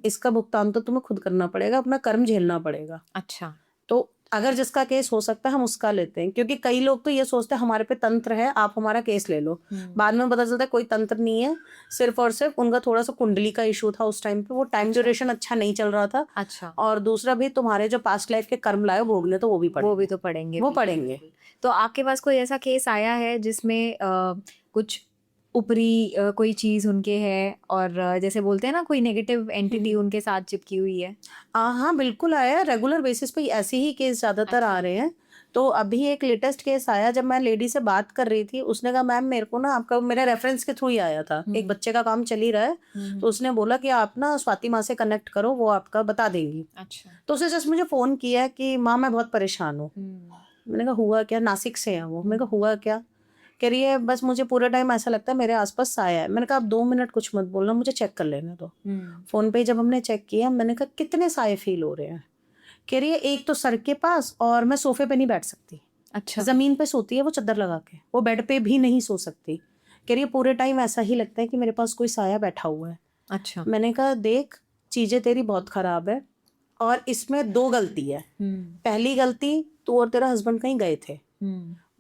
इसका भुगतान तो तुम्हें खुद करना पड़ेगा, अपना कर्म झेलना पड़ेगा। अच्छा। तो अगर जिसका केस हो सकता है हम उसका लेते हैं, क्योंकि कई लोग तो ये सोचते हैं हमारे पे तंत्र है, आप हमारा केस ले लो। बाद में पता चलता है कोई तंत्र नहीं है, सिर्फ और सिर्फ उनका थोड़ा सा कुंडली का इशू था उस टाइम पे, वो टाइम ड्यूरेशन अच्छा नहीं चल रहा था। अच्छा। और दूसरा भी तुम्हारे जो पास्ट लाइफ के कर्म लाए भोगने, तो वो भी पड़ेंगे। वो पड़ेंगे। तो आपके पास कोई ऐसा केस आया है जिसमें कुछ ऊपरी कोई चीज उनके है, और जैसे बोलते हैं ना कोई नेगेटिव एंटिटी उनके साथ चिपकी हुई है? हाँ बिल्कुल आया है, रेगुलर बेसिस पे ऐसे ही केस ज्यादातर आ रहे हैं। तो अभी एक लेटेस्ट केस आया, जब मैं लेडी से बात कर रही थी, उसने कहा मैम मेरे को ना आपका, मेरे रेफरेंस के थ्रू ही आया था, एक बच्चे का काम चल ही रहा है, तो उसने बोला कि आप ना स्वाति माँ से कनेक्ट करो, वो आपका बता देंगी। अच्छा। तो उसने जस्ट मुझे फोन किया कि माँ मैं बहुत परेशान हूँ। मैंने कहा हुआ क्या? नासिक से है वो। मैंने कहा हुआ क्या? कह रही है बस मुझे पूरे टाइम ऐसा लगता है मेरे आसपास साया है। मैंने कहा आप 2 मिनट कुछ मत बोलना, मुझे चेक कर लेने दो। फोन पे जब हमने चेक किया, मैंने कहा कितने साए फील हो रहे हैं? कह रही है एक तो सर के पास, और मैं सोफे पे नहीं बैठ सकती। अच्छा। जमीन पे सोती है वो चादर लगा के, वो बेड पे भी नहीं सो सकती। कह रही है पूरे टाइम ऐसा ही लगता है कि मेरे पास कोई साया बैठा हुआ है। अच्छा। मैंने कहा देख चीजें तेरी बहुत खराब है, और इसमें 2 गलती है। पहली गलती, तू और तेरा हस्बैंड कहीं गए थे,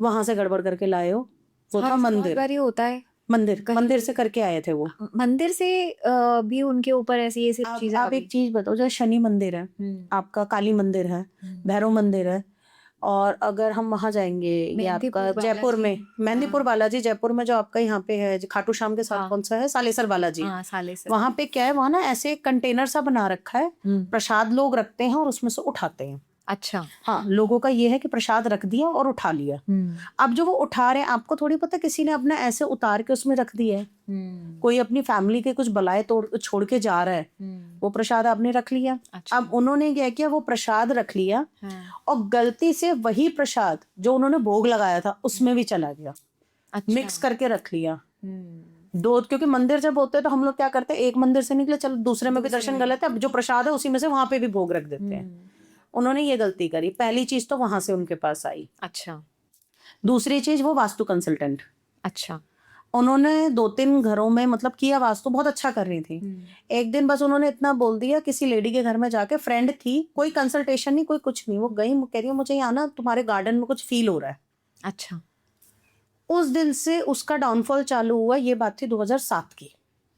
वहां से गड़बड़ करके लाए हो। वो था हाँ, बहुत मंदिर। बार ये होता है मंदिर से करके आए थे वो। मंदिर से भी उनके ऊपर ऐसी ये सब चीजें आप एक चीज बताओ, जैसे शनि मंदिर है, आपका काली मंदिर है, भैरव मंदिर है, और अगर हम वहां जाएंगे, ये आपका जयपुर में मेहंदीपुर बालाजी, जयपुर में जो आपका यहाँ पे है खाटू श्याम के साथ कौन सा है, सालेसर बालाजी, वहां पे क्या है, वहां ना ऐसे एक कंटेनर सा बना रखा है, प्रसाद लोग रखते हैं और उसमें से उठाते हैं। अच्छा। हाँ, लोगों का ये है कि प्रसाद रख दिया और उठा लिया। अब जो वो उठा रहे हैं, आपको थोड़ी पता किसी ने अपना ऐसे उतार के उसमें रख दिया है, कोई अपनी फैमिली के कुछ बलाए छोड़ के जा रहा है, वो प्रसाद आपने रख लिया। अच्छा। अब उन्होंने क्या किया, वो प्रसाद रख लिया, और गलती से वही प्रसाद जो उन्होंने भोग लगाया था उसमें भी चला गया। अच्छा। मिक्स करके रख लिया दो, क्योंकि मंदिर जब होते हैं तो हम लोग क्या करते हैं, एक मंदिर से निकले, चलो दूसरे में भी दर्शन कर लेते हैं, अब जो प्रसाद है उसी में से वहां पे भी भोग रख देते हैं। उन्होंने ये गलती करी। पहली चीज तो वहां से उनके पास आई। अच्छा। दूसरी चीज, वो वास्तु कंसल्टेंट। अच्छा। उन्होंने 2-3 घरों में मतलब किया, वास्तु बहुत अच्छा कर रही थी। एक दिन बस उन्होंने इतना बोल दिया, किसी लेडी के घर में जाके, फ्रेंड थी, कोई कंसल्टेशन नहीं, कोई कुछ नहीं, वो गई, कह रही है मुझे यहाँ ना तुम्हारे गार्डन में कुछ फील हो रहा है। अच्छा। उस दिन से उसका डाउनफॉल चालू हुआ। ये बात थी 2007 की।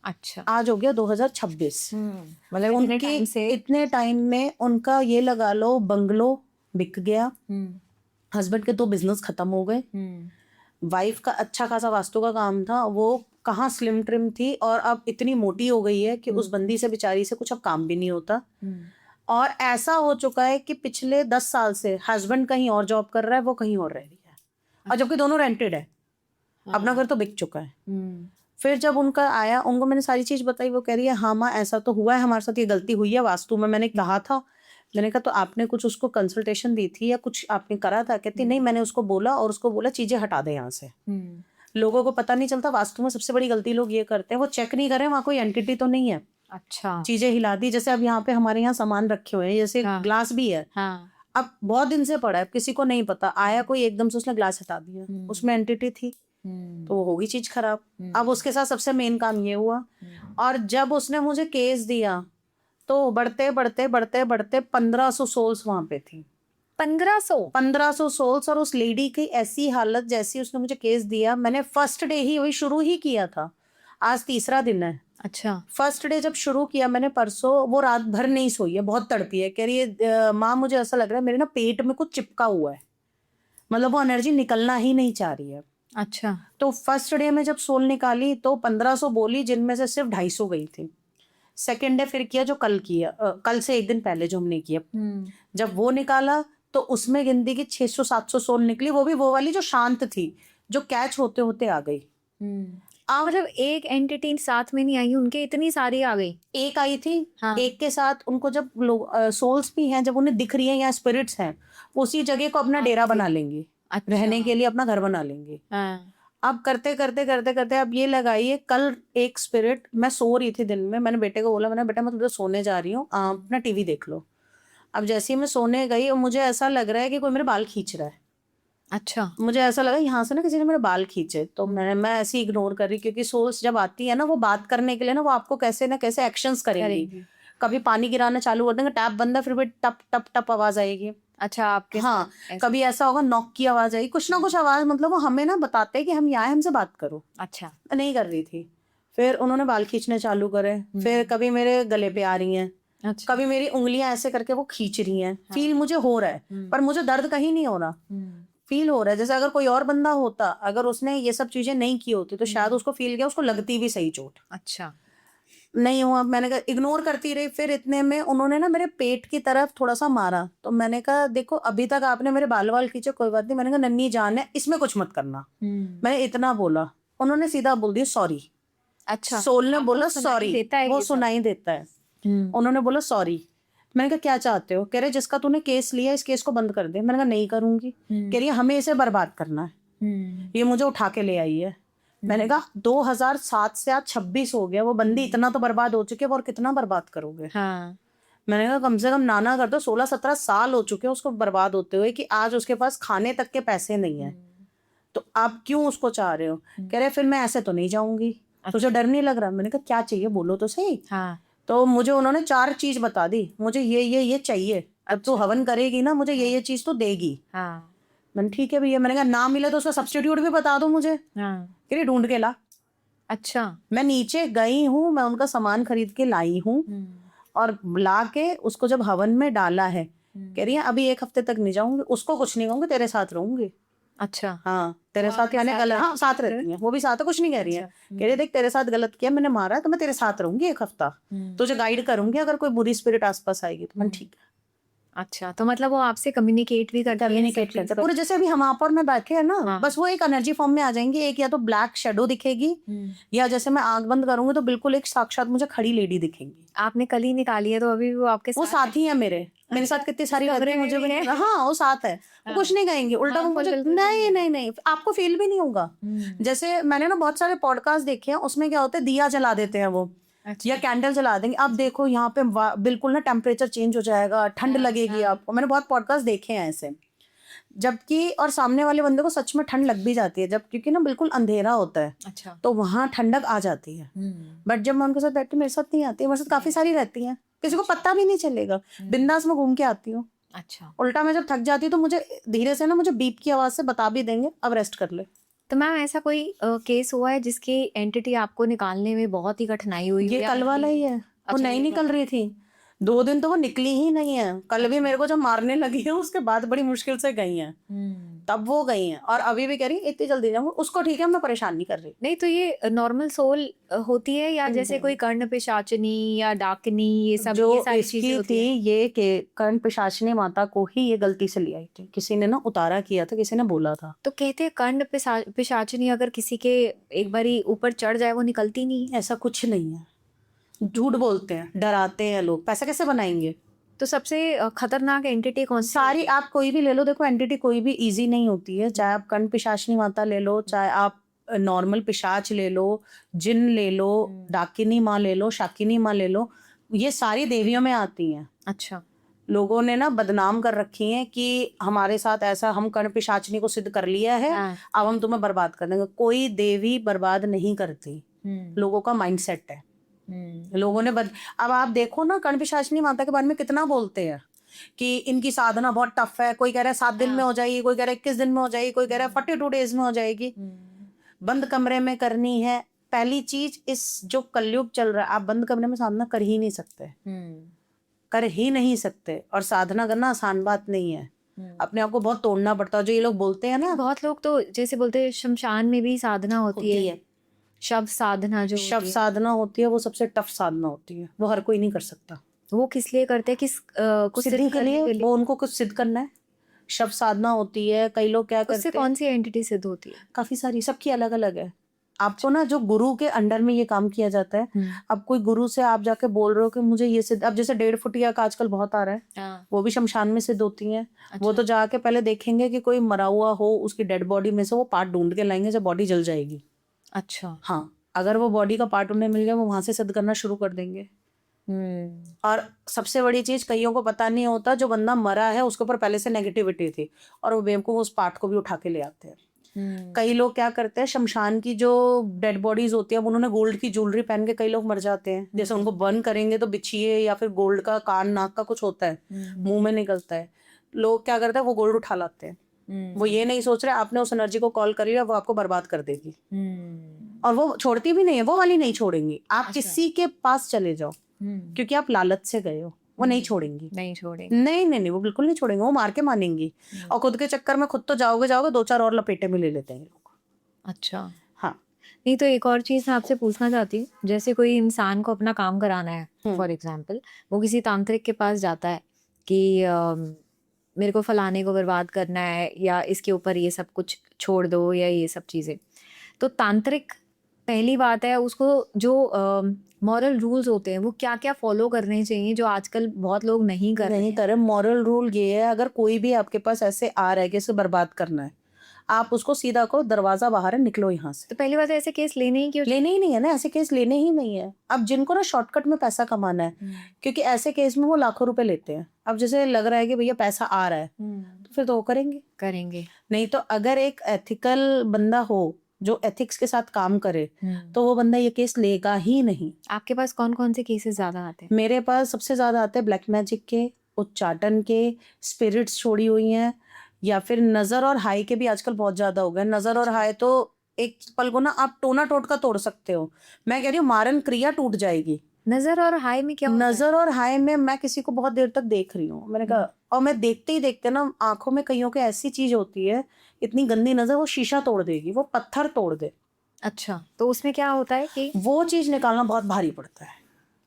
अच्छा। आज हो गया 2026। मतलब उनके इतने टाइम में उनका ये लगा लो, बंगलो बिक गया, हस्बैंड के 2 बिजनेस खत्म हो गए, वाइफ का अच्छा खासा वास्तु का काम था, वो कहाँ स्लिम ट्रिम थी और अब इतनी मोटी हो गई है कि उस बंदी से बेचारी से कुछ अब काम भी नहीं होता। और ऐसा हो चुका है कि पिछले 10 साल से हस्बैंड कहीं और जॉब कर रहा है, वो कहीं और रह रही है, और जबकि दोनों रेंटेड है। अपना घर तो बिक चुका है। फिर जब उनका आया, उनको मैंने सारी चीज बताई, वो कह रही है हाँ माँ, ऐसा तो हुआ है हमारे साथ, ये गलती हुई है वास्तु में। मैंने कहा था, मैंने कहा तो आपने कुछ उसको कंसल्टेशन दी थी या कुछ आपने करा था? कहती नहीं, मैंने उसको बोला और उसको बोला चीजें हटा दे यहाँ से। लोगों को पता नहीं चलता, वास्तु में सबसे बड़ी गलती लोग ये करते हैं, वो चेक नहीं करे वहाँ कोई एंटिटी तो नहीं है। अच्छा। चीजें हिला दी। जैसे अब यहाँ पे हमारे यहाँ सामान रखे हुए हैं, जैसे ग्लास भी है, अब बहुत दिन से पड़ा है, किसी को नहीं पता, आया कोई एकदम से उसने ग्लास हटा दिया, उसमें एंटिटी थी, तो वो होगी चीज खराब। अब उसके साथ सबसे मेन काम ये हुआ। और जब उसने मुझे केस दिया तो बढ़ते बढ़ते बढ़ते बढ़ते 1500 सोल्स वहां पे थी। 1500 सोल्स। और उस लेडी की ऐसी हालत, जैसी उसने मुझे केस दिया, मैंने फर्स्ट डे ही वही शुरू ही किया था, आज 3रा दिन है। अच्छा। फर्स्ट डे जब शुरू किया मैंने परसों, वो रात भर नहीं सोई है, बहुत तड़पी है, कह रही है माँ मुझे ऐसा लग रहा है मेरे ना पेट में कुछ चिपका हुआ है, मतलब वो एनर्जी निकलना ही नहीं चाह रही है। अच्छा। तो फर्स्ट डे में जब सोल निकाली तो 1500 बोली, जिनमें से सिर्फ 250 गई थी। सेकेंड डे फिर किया, जो कल किया, कल से एक दिन पहले जो हमने किया, जब वो निकाला तो उसमें गिनती की 600-700 सोल निकली, वो भी वो वाली जो शांत थी, जो कैच होते होते आ गई। मतलब एक एंटिटी साथ में नहीं आई, उनके इतनी सारी आ गई। एक आई थी। हाँ। एक के साथ उनको जब लोग सोल्स भी हैं, जब उन्हें दिख रही है या स्पिरिट्स हैं, उसी जगह को अपना डेरा बना लेंगे। अच्छा। रहने के लिए अपना घर बना लेंगे। हाँ। अब करते करते करते करते अब ये लगाइए, कल एक स्पिरिट, मैं सो रही थी दिन में, मैंने बेटे को बोला, मैंने बेटा मैं तो सोने जा रही हूँ, अपना टीवी देख लो। अब जैसे ही मैं सोने गई और मुझे ऐसा लग रहा है कि कोई मेरे बाल खींच रहा है। अच्छा। मुझे ऐसा लगा यहाँ से ना किसी ने मेरे बाल खींचे, तो मैं ऐसे इग्नोर कर रही, क्योंकि सोल्स जब आती है ना, वो बात करने के लिए ना, वो आपको कैसे ना कैसे एक्शंस करेंगी। कभी पानी गिराना चालू कर देंगे, टैप बंद है, फिर भी टप टप टप आवाज आएगी। अच्छा, आपके हाँ, कभी ऐसा होगा नॉक की आवाज आई, कुछ ना कुछ आवाज, मतलब वो हमें ना बताते हैं कि हम यहाँ, हमसे बात करो। अच्छा। नहीं कर रही थी। फिर उन्होंने बाल खींचने चालू करे, फिर कभी मेरे गले पे आ रही हैं। अच्छा। कभी मेरी उंगलियां ऐसे करके वो खींच रही हैं। हाँ। फील मुझे हो रहा है, पर मुझे दर्द कहीं नहीं हो रहा, फील हो रहा है। जैसे अगर कोई और बंदा होता, अगर उसने ये सब चीजें नहीं की होती तो शायद उसको फील किया, उसको लगती भी सही चोट। अच्छा। नहीं हुआ, मैंने कहा इग्नोर करती रही। फिर इतने में उन्होंने ना मेरे पेट की तरफ थोड़ा सा मारा, तो मैंने कहा देखो अभी तक आपने मेरे बाल खींचे, कोई बात नहीं, मैंने कहा नन्ही जान है, इसमें कुछ मत करना। मैंने इतना बोला, उन्होंने सीधा बोल दिया सॉरी। अच्छा। सोल ने बोला सॉरी, वो सुनाई देता है। उन्होंने बोला सॉरी। मैंने कहा क्या चाहते हो? कह रहे जिसका तूने केस लिया इस केस को बंद कर दे। मैंने कहा नहीं करूंगी। कह रही है हमें इसे बर्बाद करना है, ये मुझे उठा के ले आई है। मैंने कहा 2007 से आज 26 हो गया, वो बंदी इतना तो बर्बाद हो चुकी है, और कितना बर्बाद करोगे? हाँ। मैंने कहा कम से कम नाना कर दो, 16-17 साल हो चुके हैं उसको बर्बाद होते हुए, कि आज उसके पास खाने तक के पैसे नहीं है, तो आप क्यों उसको चाह रहे हो? कह रहे फिर मैं ऐसे तो नहीं जाऊंगी। तुझे डर नहीं लग रहा? मैंने कहा क्या चाहिए बोलो तो सही। हाँ। तो मुझे उन्होंने 4 चीज बता दी, मुझे ये चाहिए, अब तू हवन करेगी ना, मुझे ये चीज तो देगी। हाँ। मैंने ठीक है भैया, मैंने कहा ना मिले तो उसका सब्स्टिट्यूट भी बता दो मुझे। हाँ। कह रही ढूंढ के ला। अच्छा। मैं नीचे गई हूँ, मैं उनका सामान खरीद के लाई हूँ और ला के उसको जब हवन में डाला है, कह रही है अभी 1 हफ्ते तक नहीं जाऊंगी, उसको कुछ नहीं कहूंगी, तेरे साथ रहूंगी। अच्छा। हाँ तेरे वो साथ आपके मैंने साथ गलत, हाँ रहती साथ है? रहती है, वो भी साथ है, कुछ नहीं कह रही है। अच्छा। कह रही देख तेरे साथ गलत किया, मैंने मारा है, तो मैं तेरे साथ रहूंगी 1 हफ्ता, तुझे गाइड करूंगी अगर कोई बुरी स्पिरिट आसपास आएगी तो। मैं ठीक है। अच्छा, तो मतलब वो आपसे कम्युनिकेट भी करती है, कम्युनिकेट सब करते चीज़ पूरे, जैसे अभी हम आप और मैं बैठे हैं ना, हाँ। बस वो एक एनर्जी फॉर्म में आ जाएंगी। एक या तो ब्लैक शेडो दिखेगी, या जैसे मैं आंख बंद करूंगी तो बिल्कुल एक साक्षात मुझे खड़ी लेडी दिखेंगी। आपने कल ही निकाली है तो अभी भी वो आपके वो साथ साथ ही है मेरे साथ कितनी सारी रहती कमरे है, में मुझे भी भी है? नहीं, हाँ वो साथ है, वो कुछ नहीं कहेंगे, उल्टा वो मुझे, नहीं नहीं नहीं आपको फील भी नहीं होगा। जैसे मैंने ना बहुत सारे पॉडकास्ट देखे हैं, उसमें क्या होता है दिया जला देते हैं वो, या कैंडल जला देंगे, अब देखो यहाँ पे बिल्कुल ना टेम्परेचर चेंज हो जाएगा, ठंड लगेगी आपको। मैंने बहुत पॉडकास्ट देखे हैं ऐसे, जबकि और सामने वाले बंदे को सच में ठंड लग भी जाती है, जब क्योंकि ना बिल्कुल अंधेरा होता है। अच्छा। तो वहां ठंडक आ जाती है। बट जब मैं उनके साथ बैठती, मेरे साथ नहीं आती, मेरे साथ काफी सारी रहती हैं, किसी को पता भी नहीं चलेगा, बिंदास में घूम के आती हूँ। अच्छा। उल्टा मैं जब थक जाती हूँ तो मुझे धीरे से ना मुझे बीप की आवाज से बता भी देंगे अब रेस्ट कर ले। तो मैम ऐसा कोई केस हुआ है जिसकी एंटिटी आपको निकालने में बहुत ही कठिनाई हुई हो ये या कल वाला ही है, वो अच्छा, नहीं ये निकल रही थी 2 दिन, तो वो निकली ही नहीं है। कल भी मेरे को जब मारने लगी है उसके बाद बड़ी मुश्किल से गई हैं, तब वो गई हैं, और अभी भी कह रही इतनी जल्दी जाऊंगी, उसको ठीक है, मैं परेशान नहीं कर रही। नहीं तो ये नॉर्मल सोल होती है या जैसे कोई कर्ण पिशाचनी या डाकिनी, ये सब जो ये सारी इसकी चीजें होती थी है? ये के कर्ण पिशाचिनी माता को ही ये गलती से ले आई थी, किसी ने ना उतारा किया था, किसी ने बोला था। तो कहते हैं कर्ण पिशाचनी अगर किसी के एक बारी ऊपर चढ़ जाए वो निकलती नहीं है। ऐसा कुछ नहीं है, झूठ बोलते हैं, डराते हैं लोग, पैसा कैसे बनाएंगे। तो सबसे खतरनाक एंटिटी कौन सी? सारी आप कोई भी ले लो, देखो एंटिटी कोई भी इजी नहीं होती है, चाहे आप कर्ण पिशाचिनी माता ले लो, चाहे आप नॉर्मल पिशाच ले लो, जिन ले लो, डाकिनी माँ ले लो, शाकिनी माँ ले लो, ये सारी देवियों में आती हैं। अच्छा। लोगों ने ना बदनाम कर रखी हैं कि हमारे साथ ऐसा, हम कर्ण पिशाचिनी को सिद्ध कर लिया है, हाँ। अब हम तुम्हें बर्बाद कर देंगे। कोई देवी बर्बाद नहीं करती, लोगों का माइंडसेट है। लोगों ने अब आप देखो ना कर्ण पिशाचिनी माता के बारे में कितना बोलते हैं कि इनकी साधना बहुत टफ है, कोई कह रहा है 7 दिन में हो जाएगी, कोई कह रहा है 21 दिन में हो जाएगी, कोई कह रहा है 42 डेज में हो जाएगी। बंद कमरे में करनी है। पहली चीज, इस जो कलयुग चल रहा है, आप बंद कमरे में साधना कर ही नहीं सकते, कर ही नहीं सकते। और साधना करना आसान बात नहीं है, अपने आप को बहुत तोड़ना पड़ता है। जो ये लोग बोलते हैं ना, बहुत लोग तो जैसे बोलते हैं शमशान में भी साधना होती है। शव साधना जो शव साधना होती है, वो सबसे टफ साधना होती है, वो हर कोई नहीं कर सकता। वो किस लिए करते हैं? कुछ सिद्धि के लिए, वो उनको कुछ सिद्ध करना है। शव साधना होती है, कई लोग क्या करते उससे हैं, कौन सी एंटिटी सिद्ध होती है? काफी सारी, सबकी अलग अलग है। आपको ना जो गुरु के अंडर में ये काम किया जाता है, अब कोई गुरु से आप जाके बोल रहे हो कि मुझे ये सिद्ध, अब जैसे 1.5 फुटिया का आजकल बहुत आ रहा है, वो भी शमशान में सिद्ध होती हैं। वो तो जाके पहले देखेंगे कि कोई मरा हुआ हो, उसकी डेड बॉडी में से वो पार्ट ढूंढ के लाएंगे जब बॉडी जल जाएगी। अच्छा। हाँ, अगर वो बॉडी का पार्ट उन्हें मिल गया, वो वहां से सिद्ध करना शुरू कर देंगे। और सबसे बड़ी चीज, कईयों को पता नहीं होता, जो बंदा मरा है उसके ऊपर पहले से नेगेटिविटी थी, और वो बेवकूफ उस पार्ट को भी उठा के ले आते हैं। कई लोग क्या करते हैं, शमशान की जो डेड बॉडीज होती है, अब उन्होंने गोल्ड की ज्वेलरी पहन के कई लोग मर जाते हैं। जैसे उनको बर्न करेंगे तो बिछिए, या फिर गोल्ड का कान नाक का कुछ होता है, मुंह में निकलता है, लोग क्या करते हैं, वो गोल्ड उठा लाते हैं। वो ये नहीं सोच रहे आपने उस एनर्जी को कॉल कर लिया, वो आपको बर्बाद कर देगी। और वो छोड़ती भी नहीं है, वो वाली नहीं छोड़ेंगी। आप किसी के पास चले जाओ, क्योंकि आप लालच से गए हो, वो नहीं छोड़ेंगी। नहीं छोड़ेंगे। नहीं नहीं नहीं, वो बिल्कुल नहीं छोड़ेंगे, वो मार के मानेंगी। और खुद के चक्कर में खुद तो जाओगे 2-4 और लपेटे में ले लेते हैं लोग। अच्छा। हाँ। नहीं तो एक और चीज मैं आपसे पूछना चाहती हूँ, जैसे कोई इंसान को अपना काम कराना है, फॉर एग्जाम्पल, वो किसी तांत्रिक के पास जाता है कि मेरे को फलाने को बर्बाद करना है, या इसके ऊपर ये सब कुछ छोड़ दो, या ये सब चीजें। तो तांत्रिक, पहली बात है, उसको जो मॉरल रूल्स होते हैं वो क्या क्या फॉलो करने चाहिए, जो आजकल बहुत लोग नहीं कर रहे। मॉरल रूल ये है, अगर कोई भी आपके पास ऐसे आ रहा है कि इसे बर्बाद करना है, आप उसको सीधा को दरवाजा बाहर है, निकलो यहाँ से। तो पहली बात है, ऐसे केस लेने ही क्यों? लेने ही नहीं है ना, ऐसे केस लेने ही नहीं है। अब जिनको ना शॉर्टकट में पैसा कमाना है, क्योंकि ऐसे केस में वो लाखों रुपए लेते हैं। अब जैसे लग रहा है कि भैया पैसा आ रहा है, तो फिर तो वो करेंगे। नहीं तो अगर एक एथिकल बंदा हो, जो एथिक्स के साथ काम करे, तो वो बंदा ये केस लेगा ही नहीं। आपके पास कौन कौन से केसेस ज्यादा आते हैं? मेरे पास सबसे ज्यादा आते हैं ब्लैक मैजिक के, उच्चाटन के, स्पिरिट्स छोड़ी हुई हैं, या फिर नजर और हाई के भी आजकल बहुत ज्यादा हो गए। नजर और हाई तो एक पल को ना आप टोना टोटका तोड़ सकते हो। मैं कह रही हूँ मारन क्रिया टूट जाएगी। नजर और हाई में क्या होता है? नजर और हाय में मैं किसी को बहुत देर तक देख रही हूँ, मैंने कहा, और मैं देखते ही देखते ना आंखों में कईयों के ऐसी चीज होती है, इतनी गंदी नजर, वो शीशा तोड़ देगी, वो पत्थर तोड़ दे। अच्छा, तो उसमें क्या होता है कि वो चीज निकालना बहुत भारी पड़ता है।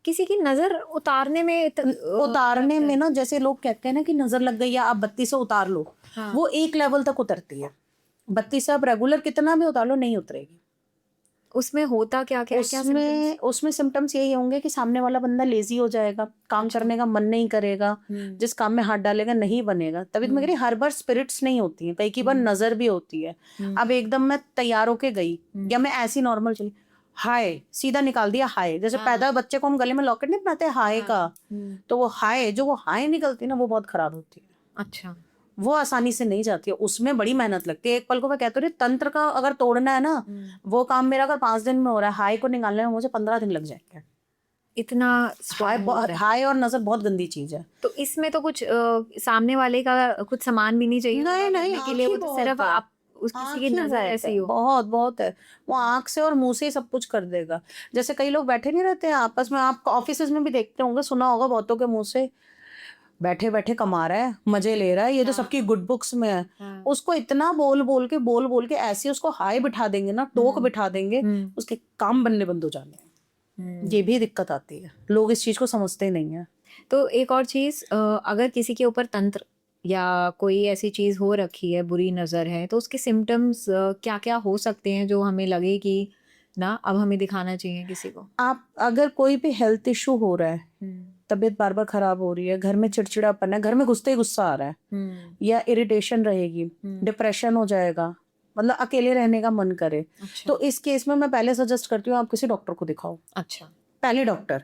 किसी की नजर उतारने में उतारने में ना, जैसे लोग कहते हैं ना कि नजर लग गई या आप बत्ती से उतार लो, हाँ। वो एक लेवल तक उतरती है। बत्ती से आप रेगुलर कितना भी उतार लो नहीं उतरेगी। उसमें होता क्या क्या क्या उसमें सिम्टम्स यही होंगे कि सामने वाला बंदा लेजी हो जाएगा, काम करने का मन नहीं करेगा, जिस काम में हाथ डालेगा नहीं बनेगा। तभी तो मैं कह रही हर बार स्पिरिट्स नहीं होती है, कई की बार नजर भी होती है। अब एकदम मैं तैयार होके गई या मैं ऐसी नॉर्मल चली, हाय सीधा निकाल दिया हाय, जैसे पैदा हुए बच्चे को हम गले में लॉकेट नहीं बनाते हाय का, तो वो हाय जो वो हाय निकलती ना वो बहुत खराब होती है। अच्छा, वो आसानी से नहीं जाती है, उसमें बड़ी मेहनत लगती है। एक पल को मैं कहती हूँ तंत्र का अगर तोड़ना है ना, वो काम मेरा अगर 5 दिन में हो रहा है, हाई को निकालने में मुझे 15 दिन लग जाएंगे। इतना हाई और नजर बहुत गंदी चीज है। तो इसमें तो कुछ सामने वाले का कुछ सामान भी नहीं चाहिए नहीं के लिए, वो तो सिर्फ आप उस किसी की नजर ऐसी हो। बहुत बहुत है, वो आंख से और मुंह से ही सब कुछ कर देगा। जैसे कई लोग बैठे नहीं रहते हैं आपस में, आप ऑफिस में भी देखते होंगे, सुना होगा बहुतों के मुंह से, बैठे बैठे कमा रहा है, मजे ले रहा है, ये तो सबकी गुड बुक्स में है। उसको इतना बोल बोल के ऐसे उसको हाई बिठा देंगे ना, टोक बिठा देंगे, उसके काम बनने बंद हो जाने हैं। ये भी दिक्कत आती है, लोग इस चीज को समझते नहीं है। तो एक और चीज, अगर किसी के ऊपर तंत्र या कोई ऐसी चीज हो रखी है, बुरी नजर है, तो उसके सिम्टम्स क्या क्या हो सकते हैं जो हमें लगे कि ना अब हमें दिखाना चाहिए किसी को? आप अगर कोई भी हेल्थ इशू हो रहा है, तबीयत बार बार खराब हो रही है, घर में चिड़चिड़ापन है, घर में घुसते ही गुस्सा आ रहा है, या इरिटेशन रहेगी, डिप्रेशन हो जाएगा, मतलब अकेले रहने का मन करे, तो इस केस में मैं पहले सजेस्ट करती हूँ आप किसी डॉक्टर को दिखाओ। अच्छा, पहले डॉक्टर।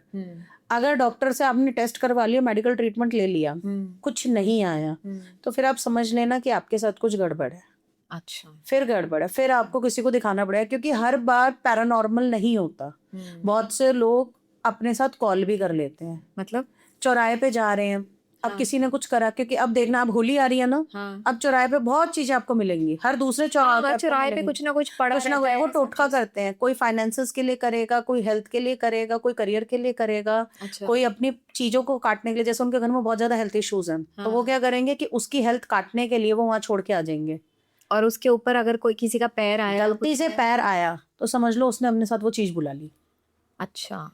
अगर डॉक्टर से आपने टेस्ट करवा लिया, मेडिकल ट्रीटमेंट ले लिया, कुछ नहीं आया, तो फिर आप समझ लेना कि आपके साथ कुछ गड़बड़ है। अच्छा, फिर गड़बड़ है, फिर आपको किसी को दिखाना पड़ेगा, क्योंकि हर बार पैरानॉर्मल नहीं होता। बहुत से लोग अपने साथ कॉल भी कर लेते हैं, मतलब चौराहे पे जा रहे हैं, अब किसी ने कुछ करा, क्योंकि अब देखना अब होली आ रही है ना, अब चौराहे पे बहुत चीजें आपको मिलेंगी, हर दूसरे चौराहे पे कुछ ना कुछ पड़ा रहता है। वो टोटका करते हैं, कोई फाइनेंसेस के लिए करेगा, कोई हेल्थ के लिए करेगा, कोई करियर के लिए करेगा, कोई अपनी चीजों को काटने के लिए। जैसे उनके घर में बहुत ज्यादा हेल्थ इश्यूज हैं, तो वो क्या करेंगे कि उसकी हेल्थ काटने के लिए वो वहां छोड़ के आ जाएंगे। और उसके ऊपर अगर कोई किसी का पैर आया, गलती से पैर आया, तो समझ लो उसने अपने साथ वो चीज बुला ली। अच्छा,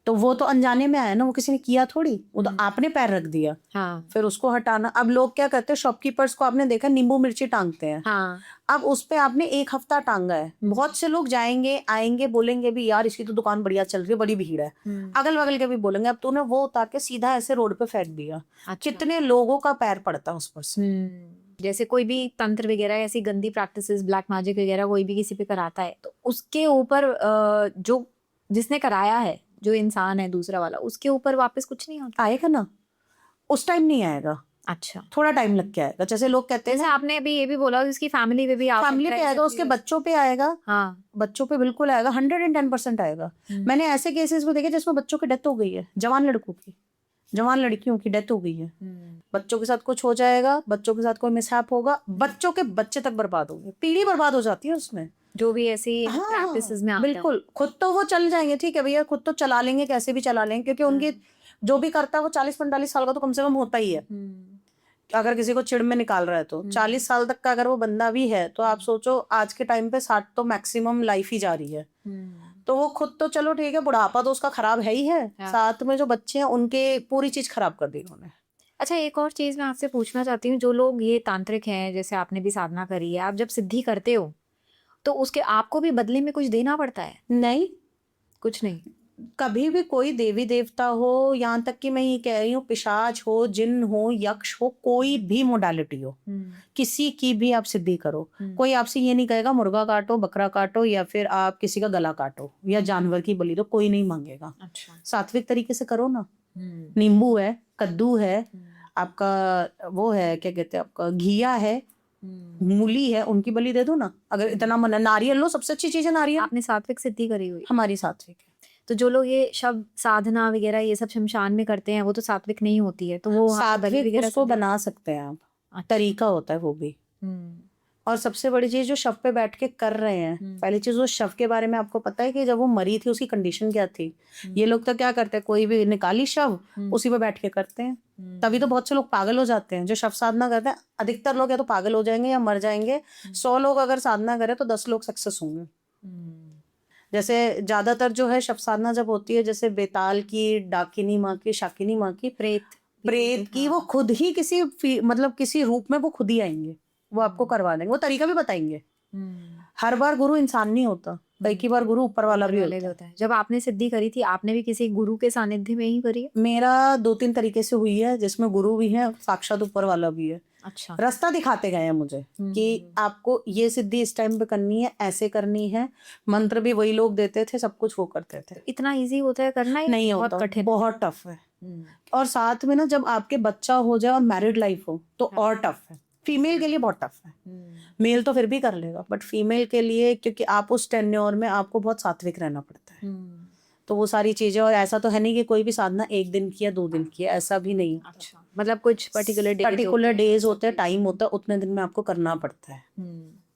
तो वो तो अनजाने में आया ना, वो किसी ने किया थोड़ी, वो तो आपने पैर रख दिया। हाँ, फिर उसको हटाना। अब लोग क्या करते हैं, शॉपकीपर्स को आपने देखा नींबू मिर्ची टांगते हैं। हाँ, अब उस पे आपने 1 हफ्ता टांगा है, बहुत से लोग जाएंगे आएंगे बोलेंगे भी यार इसकी तो दुकान बढ़िया चल रही है, बड़ी भीड़ है, अगल बगल के भी बोलेंगे। अब तूने वो उतार के सीधा ऐसे रोड पे फेंक दिया, कितने लोगों का पैर पड़ता है उस पर से। जैसे कोई भी तंत्र वगैरह ऐसी गंदी प्रैक्टिसेस, ब्लैक मैजिक वगैरह कोई भी किसी पे कराता है, तो उसके ऊपर जो जिसने कराया है, जो इंसान है दूसरा वाला, उसके ऊपर वापस कुछ नहीं होता? आएगा ना, उस टाइम नहीं आएगा। अच्छा, थोड़ा टाइम लग के आएगा। जैसे लोग कहते हैं, जैसे आपने अभी ये भी बोला उसकी फैमिली पे भी फैमिली पे आएगा, उसके बच्चों पे आएगा। हाँ, बच्चों पे बिल्कुल आएगा, 110% आएगा। मैंने ऐसे केसेस को देखे जिसमें बच्चों की डेथ हो गई है, जवान लड़कों की, जवान लड़कियों की डेथ हो गई है। बच्चों के साथ कुछ हो जाएगा, बच्चों के साथ कोई मिसहैप होगा, बच्चों के बच्चे तक बर्बाद होंगे, पीढ़ी बर्बाद हो जाती है उसमें, जो भी ऐसी प्रैक्टिसेस में आते हैं। बिल्कुल। खुद तो वो चल जाएंगे, ठीक है भैया, खुद तो चला लेंगे, कैसे भी चला लेंगे, क्योंकि उनकी जो भी करता है वो 40-45 साल का तो कम से कम होता ही है। अगर किसी को चिड़ में निकाल रहा है तो 40 साल तक का अगर वो बंदा भी है, तो आप सोचो आज के टाइम पे 60 तो मैक्सिमम लाइफ ही जा रही है। तो वो खुद तो चलो ठीक है, बुढ़ापा तो उसका खराब है ही है, साथ में जो बच्चे हैं उनके पूरी चीज खराब कर दी उन्होंने। अच्छा, एक और चीज मैं आपसे पूछना चाहती हूँ, जो लोग ये तांत्रिक हैं, जैसे आपने भी साधना करी है, आप जब सिद्धि करते हो तो उसके आपको भी बदले में कुछ देना पड़ता है? नहीं, कुछ नहीं। कभी भी कोई देवी देवता हो, यहाँ तक कि मैं ये कह रही हूँ पिशाच हो, जिन हो, यक्ष हो, कोई भी मोडालिटी हो, किसी की भी आप सिद्धि करो, कोई आपसे ये नहीं कहेगा मुर्गा काटो, बकरा काटो, या फिर आप किसी का गला काटो या जानवर की बलि दो, कोई नहीं मांगेगा। अच्छा, सात्विक तरीके से करो ना, नींबू है, कद्दू है, आपका वो है क्या कहते हैं, आपका घिया है, मूली है, उनकी बलि दे दो ना। अगर इतना मन है, नारियल लो, सबसे अच्छी चीज है नारियल। आपने सात्विक सिद्धि करी हुई? हमारी सात्विक है। तो जो लोग ये शब्द साधना वगैरह ये सब शमशान में करते हैं, वो तो सात्विक नहीं होती है, तो वो सात्विक उसको बना सकते हैं आप, तरीका होता है वो भी। और सबसे बड़ी चीज जो शव पे बैठ के कर रहे हैं, पहली चीज वो शव के बारे में आपको पता है कि जब वो मरी थी उसकी कंडीशन क्या थी। ये लोग तो क्या करते हैं, कोई भी निकाली शव उसी पे बैठ के करते हैं। तभी तो बहुत से लोग पागल हो जाते हैं जो शव साधना करते हैं। अधिकतर लोग या तो पागल हो जाएंगे या मर जाएंगे। 100 लोग अगर साधना करें तो 10 लोग सक्सेस होंगे। जैसे ज्यादातर जो है शव साधना जब होती है, जैसे बेताल की, डाकिनी माँ की, शाकिनी माँ की, प्रेत की, वो खुद ही मतलब किसी रूप में वो खुद ही आएंगे, वो आपको करवा देंगे, वो तरीका भी बताएंगे। हर बार गुरु इंसान नहीं होता, कई बार गुरु ऊपर वाला भी होता है। जब आपने सिद्धि करी थी, आपने भी किसी गुरु के सानिध्य में ही करी है? मेरा 2-3 तरीके से हुई है, जिसमें गुरु भी है, साक्षात ऊपर वाला भी है। अच्छा। रास्ता दिखाते गए हैं मुझे कि आपको ये सिद्धि इस टाइम पे करनी है, ऐसे करनी है। मंत्र भी वही लोग देते थे, सब कुछ वो करते थे। इतना इजी होता है करना? नहीं होता, बहुत कठिन, बहुत टफ है। और साथ में ना जब आपके बच्चा हो जाए और मैरिड लाइफ हो तो और टफ है। फीमेल के लिए बहुत टफ है, मेल तो फिर भी कर लेगा, बट फीमेल के लिए, क्योंकि आप उस टेन्योर में आपको बहुत सात्विक रहना पड़ता है। तो वो सारी चीजें, और ऐसा तो है नहीं कि कोई भी साधना 1 दिन की या 2 दिन की है, ऐसा भी नहीं। अच्छा, मतलब कुछ पर्टिकुलर डेज होते हैं, टाइम होता है, उतने दिन में आपको करना पड़ता है।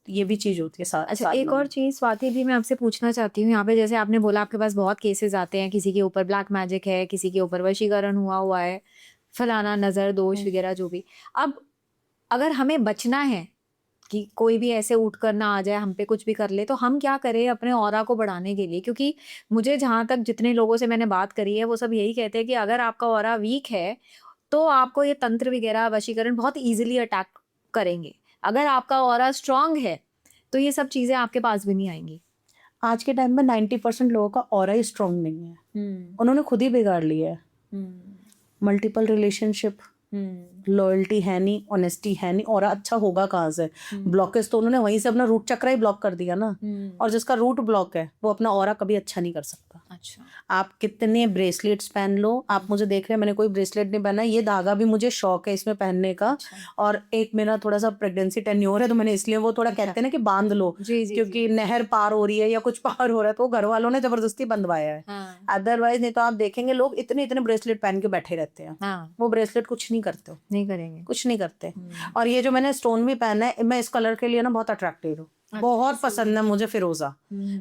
ये भी चीज होती है। अच्छा, एक और चीज स्वाति भी मैं आपसे पूछना चाहती हूँ यहाँ पे। जैसे आपने बोला आपके पास बहुत केसेस आते हैं, किसी के ऊपर ब्लैक मैजिक है, किसी के ऊपर वशीकरण हुआ है, फलाना, नजर दोष वगैरह जो भी। अब अगर हमें बचना है कि कोई भी ऐसे उठ कर ना आ जाए, हम पे कुछ भी कर ले, तो हम क्या करें अपने ऑरा को बढ़ाने के लिए? क्योंकि मुझे जहाँ तक जितने लोगों से मैंने बात करी है वो सब यही कहते हैं कि अगर आपका ऑरा वीक है तो आपको ये तंत्र वगैरह, वशीकरण बहुत इजीली अटैक करेंगे। अगर आपका ऑरा स्ट्रांग है तो ये सब चीजें आपके पास भी नहीं आएंगी। आज के टाइम में 90% लोगों का ऑरा ही स्ट्रांग नहीं है। उन्होंने खुद ही बिगाड़ लिया है। मल्टीपल रिलेशनशिप, लॉयल्टी है नहीं, ऑनेस्टी है नहीं, और अच्छा होगा कहाँ से? ब्लॉकेज तो उन्होंने वहीं से अपना रूट चक्र ही ब्लॉक कर दिया ना। और जिसका रूट ब्लॉक है वो अपना ऑरा कभी अच्छा नहीं कर सकता। अच्छा। आप कितने ब्रेसलेट्स पहन लो, आप मुझे देख रहे हैं, मैंने कोई ब्रेसलेट नहीं पहना, ये धागा भी मुझे शौक है इसमें पहनने का। अच्छा। और एक मेरा थोड़ा सा प्रेगनेंसी टेन्योर है, तो मैंने इसलिए वो थोड़ा कहते हैं ना कि बांध लो, क्योंकि नहर पार हो रही है या कुछ पार हो रहा है, तो घर वालों ने जबरदस्ती बंधवाया है। अदरवाइज नहीं तो आप देखेंगे लोग इतने इतने ब्रेसलेट पहन के बैठे रहते हैं। वो ब्रेसलेट कुछ नहीं करते, नहीं करेंगे, कुछ नहीं करते। और ये जो मैंने स्टोन भी पहना है, मैं इस कलर के लिए ना बहुत अट्रैक्टिव हूँ। बहुत पसंद है मुझे फिरोजा।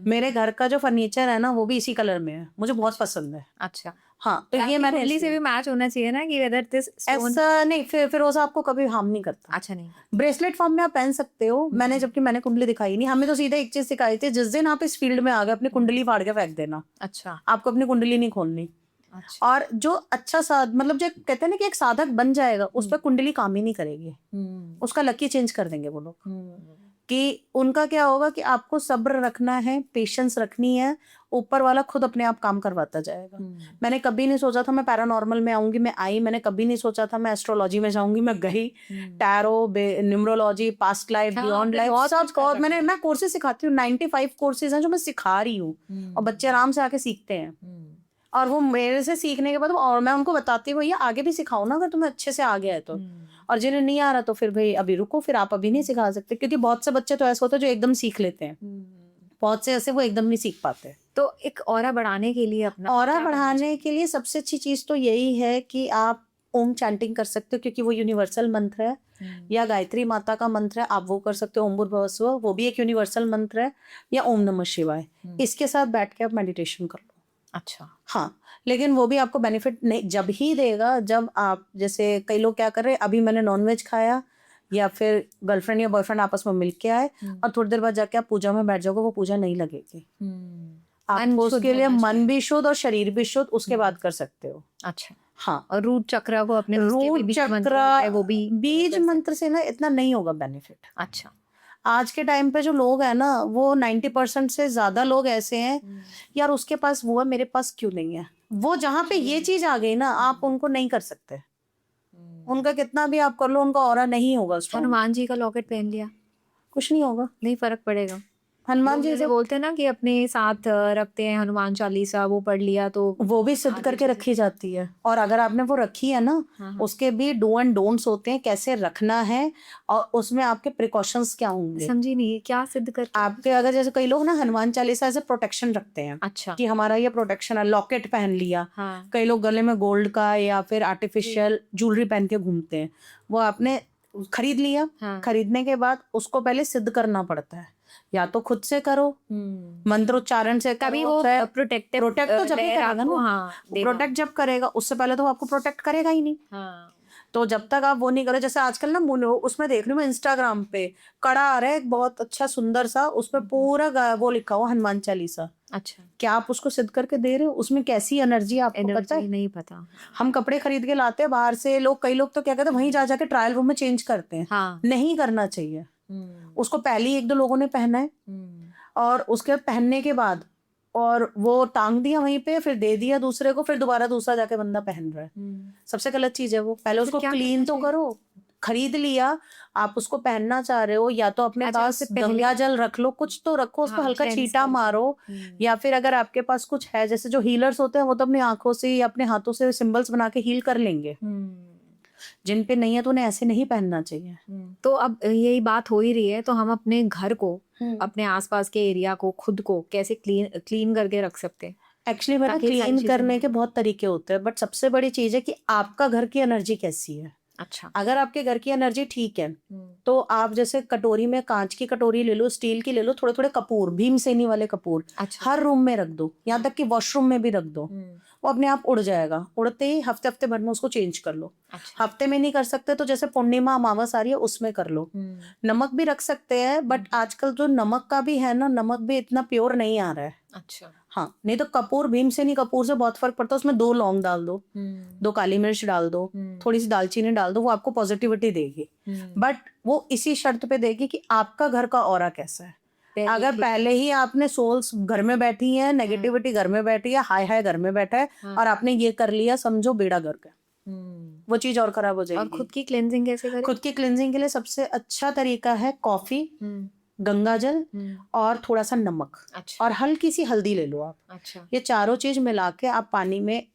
मेरे घर का जो फर्नीचर है ना वो भी इसी कलर में है, मुझे बहुत पसंद है। अच्छा। हाँ, तो ये मैंने कुंडली से भी मैच होना चाहिए ना कि वेदर दिस स्टोन। ऐसा नहीं, फिरोजा आपको कभी हार्म नहीं करता। अच्छा, नहीं, ब्रेसलेट फॉर्म में आप पहन सकते हो। मैंने कुंडली दिखाई नहीं, हमें तो सीधा एक चीज सिखाई थी, जिस दिन आप इस फील्ड में आ गए अपनी कुंडली फाड़ के फेंक देना। अच्छा। आपको अपनी कुंडली नहीं खोलनी। अच्छा। और जो अच्छा मतलब जो कहते हैं ना कि एक साधक बन जाएगा, उस पर कुंडली काम ही नहीं करेगी, उसका लकी चेंज कर देंगे वो लोग। कि उनका क्या होगा कि आपको सब्र रखना है, पेशेंस रखनी है, ऊपर वाला खुद अपने आप काम करवाता जाएगा। मैंने कभी नहीं सोचा था मैं पैरानॉर्मल में आऊंगी, मैं आई। मैंने कभी नहीं सोचा था मैं एस्ट्रोलॉजी में जाऊंगी, मैं गई। Tarot, numerology, past life, beyond life, सब मैं कोर्सेज सिखाती हूँ। 95 कोर्सेज हैं जो मैं सिखा रही हूँ, और बच्चे आराम से आके सीखते हैं। और वो मेरे से सीखने के बाद और मैं उनको बताती हूँ भैया आगे भी सिखाओ ना, अगर तुम्हें अच्छे से आ गया है तो। और जिन्हें नहीं आ रहा तो फिर भाई अभी रुको, फिर आप अभी नहीं सिखा सकते, क्योंकि बहुत से बच्चे तो ऐसे होते हैं जो एकदम सीख लेते हैं, बहुत से ऐसे वो एकदम नहीं सीख पाते। तो एक ऑरा बढ़ाने के लिए, अपना ऑरा बढ़ाने के लिए सबसे अच्छी चीज तो यही है कि आप ओम चैंटिंग कर सकते हो, क्योंकि वो यूनिवर्सल मंत्र है। या गायत्री माता का मंत्र है, आप वो कर सकते हो, ओम भूर्भुवः स्वः, वो भी एक यूनिवर्सल मंत्र है। या ओम नमः शिवाय, इसके साथ बैठ के आप मेडिटेशन कर लो। अच्छा। हाँ, लेकिन वो भी आपको बेनिफिट नहीं जब ही देगा जब आप, जैसे कई लोग क्या कर रहे हैं, अभी मैंने नॉनवेज खाया या फिर गर्लफ्रेंड या बॉयफ्रेंड आपस में मिल के आए और थोड़ी देर बाद जाके आप पूजा में बैठ जाओगे, वो पूजा नहीं लगेगी। आपको उसके लिए मन भी शुद्ध और शरीर भी शुद्ध, उसके बाद कर सकते हो। अच्छा। हाँ, और रूट चक्र को अपने, रूट चक्र, वो भी बीज मंत्र से ना इतना नहीं होगा बेनिफिट। अच्छा। आज के टाइम पे जो लोग हैं ना, वो 90% से ज्यादा लोग ऐसे हैं, यार उसके पास वो है, मेरे पास क्यों नहीं है। वो जहाँ पे ये चीज आ गई ना, आप उनको नहीं कर सकते। उनका कितना भी आप कर लो, उनका ऑरा नहीं होगा स्ट्रांग। हनुमान जी का लॉकेट पहन लिया, कुछ नहीं होगा, नहीं फर्क पड़ेगा। हनुमान जी से बोलते हैं ना कि अपने साथ रखते हैं हनुमान चालीसा, वो पढ़ लिया तो वो भी सिद्ध करके रखी जाती है। और अगर आपने वो रखी है ना, उसके भी डू एंड डोंट्स होते हैं, कैसे रखना है, और उसमें आपके प्रिकॉशंस क्या होंगे। समझी नहीं, क्या सिद्ध कर आपके, अगर जैसे कई लोग ना Hanuman Chalisa as a protection रखते हैं। अच्छा। कि हमारा ये प्रोटेक्शन है, लॉकेट पहन लिया। कई लोग गले में गोल्ड का या फिर आर्टिफिशियल ज्वेलरी पहन के घूमते हैं। वो आपने खरीद लिया, हाँ। खरीदने के बाद उसको पहले सिद्ध करना पड़ता है, या तो खुद से करो मंत्रोच्चारण से, तभी करो, वो चाहे प्रोटेक्टिव प्रोटेक्ट तो जब भी लेयर करेगा आपको, ना, हाँ, देगा। प्रोटेक्ट जब करेगा, उससे पहले तो वो आपको प्रोटेक्ट करेगा ही नहीं। हाँ। तो जब तक आप वो नहीं करो, जैसे आजकल ना उसमें देख रही हूँ मैं इंस्टाग्राम पे कड़ा आ रहा है एक बहुत अच्छा सुंदर सा, उसमें पूरा वो लिखा हुआ हनुमान चालीसा। अच्छा, क्या आप उसको सिद्ध करके दे रहे हो? उसमें कैसी एनर्जी आपको पता एनर्जी है? नहीं पता। हम कपड़े खरीद के लाते हैं बाहर से, लोग कई लोग तो क्या कहते हैं वहीं जा जाके ट्रायल रूम में चेंज करते हैं। हाँ। नहीं करना चाहिए। उसको पहले ही 1-2 लोगों ने पहना है, और उसके पहनने के बाद और वो टांग दिया वहीं पे, फिर दे दिया दूसरे को, फिर दोबारा दूसरा जाके बंदा पहन रहा है। सबसे गलत चीज है वो। पहले उसको क्या क्लीन तो करो। खरीद लिया, आप उसको पहनना चाह रहे हो, या तो अपने अच्छा, पास उससे पहले- गंगा जल रख लो, कुछ तो रखो, उस पर हाँ, हल्का cleanse छींटा करके। मारो, या फिर अगर आपके पास कुछ है, जैसे जो हीलर्स होते हैं वो तो अपनी आंखों से या अपने हाथों से सिंबल्स बना के हील कर लेंगे। जिन पे नहीं है तो उन्हें ऐसे नहीं पहनना चाहिए। तो अब यही बात हो ही रही है, तो हम अपने घर को, अपने आसपास के एरिया को, खुद को कैसे क्लीन करके रख सकते हैं? एक्चुअली मेरा ताकि ये सारी क्लीन चीजें करने ना के बहुत तरीके होते हैं, बट सबसे बड़ी चीज है कि आपका घर की एनर्जी कैसी है। अच्छा। अगर आपके घर की एनर्जी ठीक है, तो आप जैसे कटोरी में, कांच की कटोरी ले लो, स्टील की ले लो, थोड़े थोड़े कपूर, भीमसेनी वाले कपूर अच्छा। हर रूम में रख दो, यहाँ तक कि वॉशरूम में भी रख दो। वो अपने आप उड़ जाएगा। उड़ते ही हफ्ते हफ्ते भर में उसको चेंज कर लो। अच्छा। हफ्ते में नहीं कर सकते तो जैसे पूर्णिमा अमावस आ रही है उसमें कर लो। नमक भी रख सकते हैं, बट आजकल जो नमक का भी है ना, नमक भी इतना प्योर नहीं आ रहा है। अच्छा। हाँ, नहीं तो कपूर, भीमसेनी कपूर से बहुत फर्क पड़ता है। उसमें 2 लौंग डाल दो, 2 काली मिर्च डाल दो, थोड़ी सी दालचीनी डाल दो, वो आपको पॉजिटिविटी देगी। बट वो इसी शर्त पे देगी कि आपका घर का ऑरा कैसा है। अगर पहले ही आपने सोल्स घर में बैठी है, नेगेटिविटी घर में बैठी है, हाय हाय घर में बैठा है, और आपने ये कर लिया, समझो बेड़ा गर्क है, वो चीज और खराब हो और जाएगी। खुद की क्लेंजिंग कैसे करें? खुद की क्लिनजिंग के लिए सबसे अच्छा तरीका है कॉफी, गंगा जल और थोड़ा सा नमक। अच्छा। और हल्की सी हल्दी ले लो आप। अच्छा। ये चारों चीज मिला के आप पानी में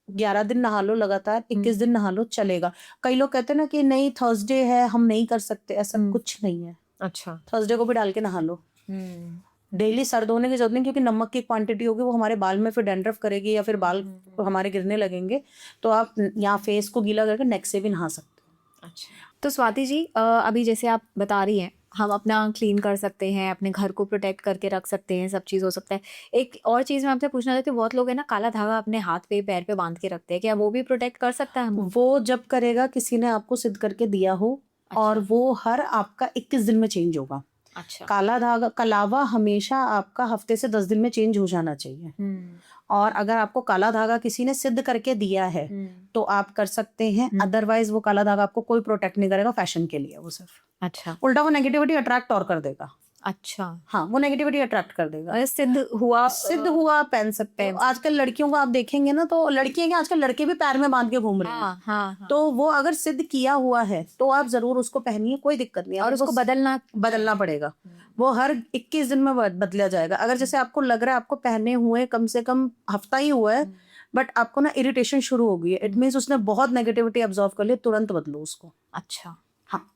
11 दिन नहा लो लगातार, 21 दिन नहा लो, चलेगा। कई लोग कहते हैं ना कि नहीं थर्सडे है हम नहीं कर सकते, ऐसा कुछ नहीं है। अच्छा। थर्सडे को भी डाल के नहा लो। डेली सर धोने की जरूरत नहीं, क्योंकि नमक की क्वांटिटी होगी वो हमारे बाल में फिर डैंड्रफ करेगी, या फिर बाल हमारे गिरने लगेंगे। तो आप यहाँ फेस को गीला करके नेक से भी नहा सकते हो। अच्छा। तो स्वाति जी, अभी जैसे आप बता रही हैं, हम अपना क्लीन कर सकते हैं, अपने घर को प्रोटेक्ट करके रख सकते हैं, सब चीज़ हो सकता है। एक और चीज़ मैं आपसे पूछना चाहती हूँ, बहुत लोग है ना काला धागा अपने हाथ पे पैर पे बांध के रखते हैं, क्या वो भी प्रोटेक्ट कर सकता है हमको? वो जब करेगा किसी ने आपको सिद्ध करके दिया हो। अच्छा। और वो हर आपका 21 दिन में चेंज होगा। अच्छा। काला धागा, कलावा हमेशा आपका हफ्ते से 10 दिन में चेंज हो जाना चाहिए। और अगर आपको काला धागा किसी ने सिद्ध करके दिया है तो आप कर सकते हैं, अदरवाइज वो काला धागा आपको कोई प्रोटेक्ट नहीं करेगा, फैशन के लिए वो सिर्फ। अच्छा। उल्टा वो नेगेटिविटी अट्रैक्ट और कर देगा। अच्छा। हाँ, वो नेगेटिविटी अट्रैक्ट कर देगा। सिद्ध हुआ आप पहन सकते हैं। आजकल लड़कियों को आप देखेंगे ना, तो लड़कियां क्या, आजकल लड़के भी पैर में बांध के घूम रहे हैं। हाँ, हाँ, हाँ। तो वो अगर सिद्ध किया हुआ है तो आप जरूर उसको पहनिए, कोई दिक्कत नहीं है। और उसको बदलना पड़ेगा। वो हर 21 दिन में बदला जाएगा। अगर जैसे आपको लग रहा है आपको पहने हुए कम से कम हफ्ता ही हुआ है, बट आपको ना इरिटेशन शुरू हो गई है, इट मीन्स उसने बहुत नेगेटिविटी ऑब्जर्व कर ली, तुरंत बदलो उसको। अच्छा। हाँ।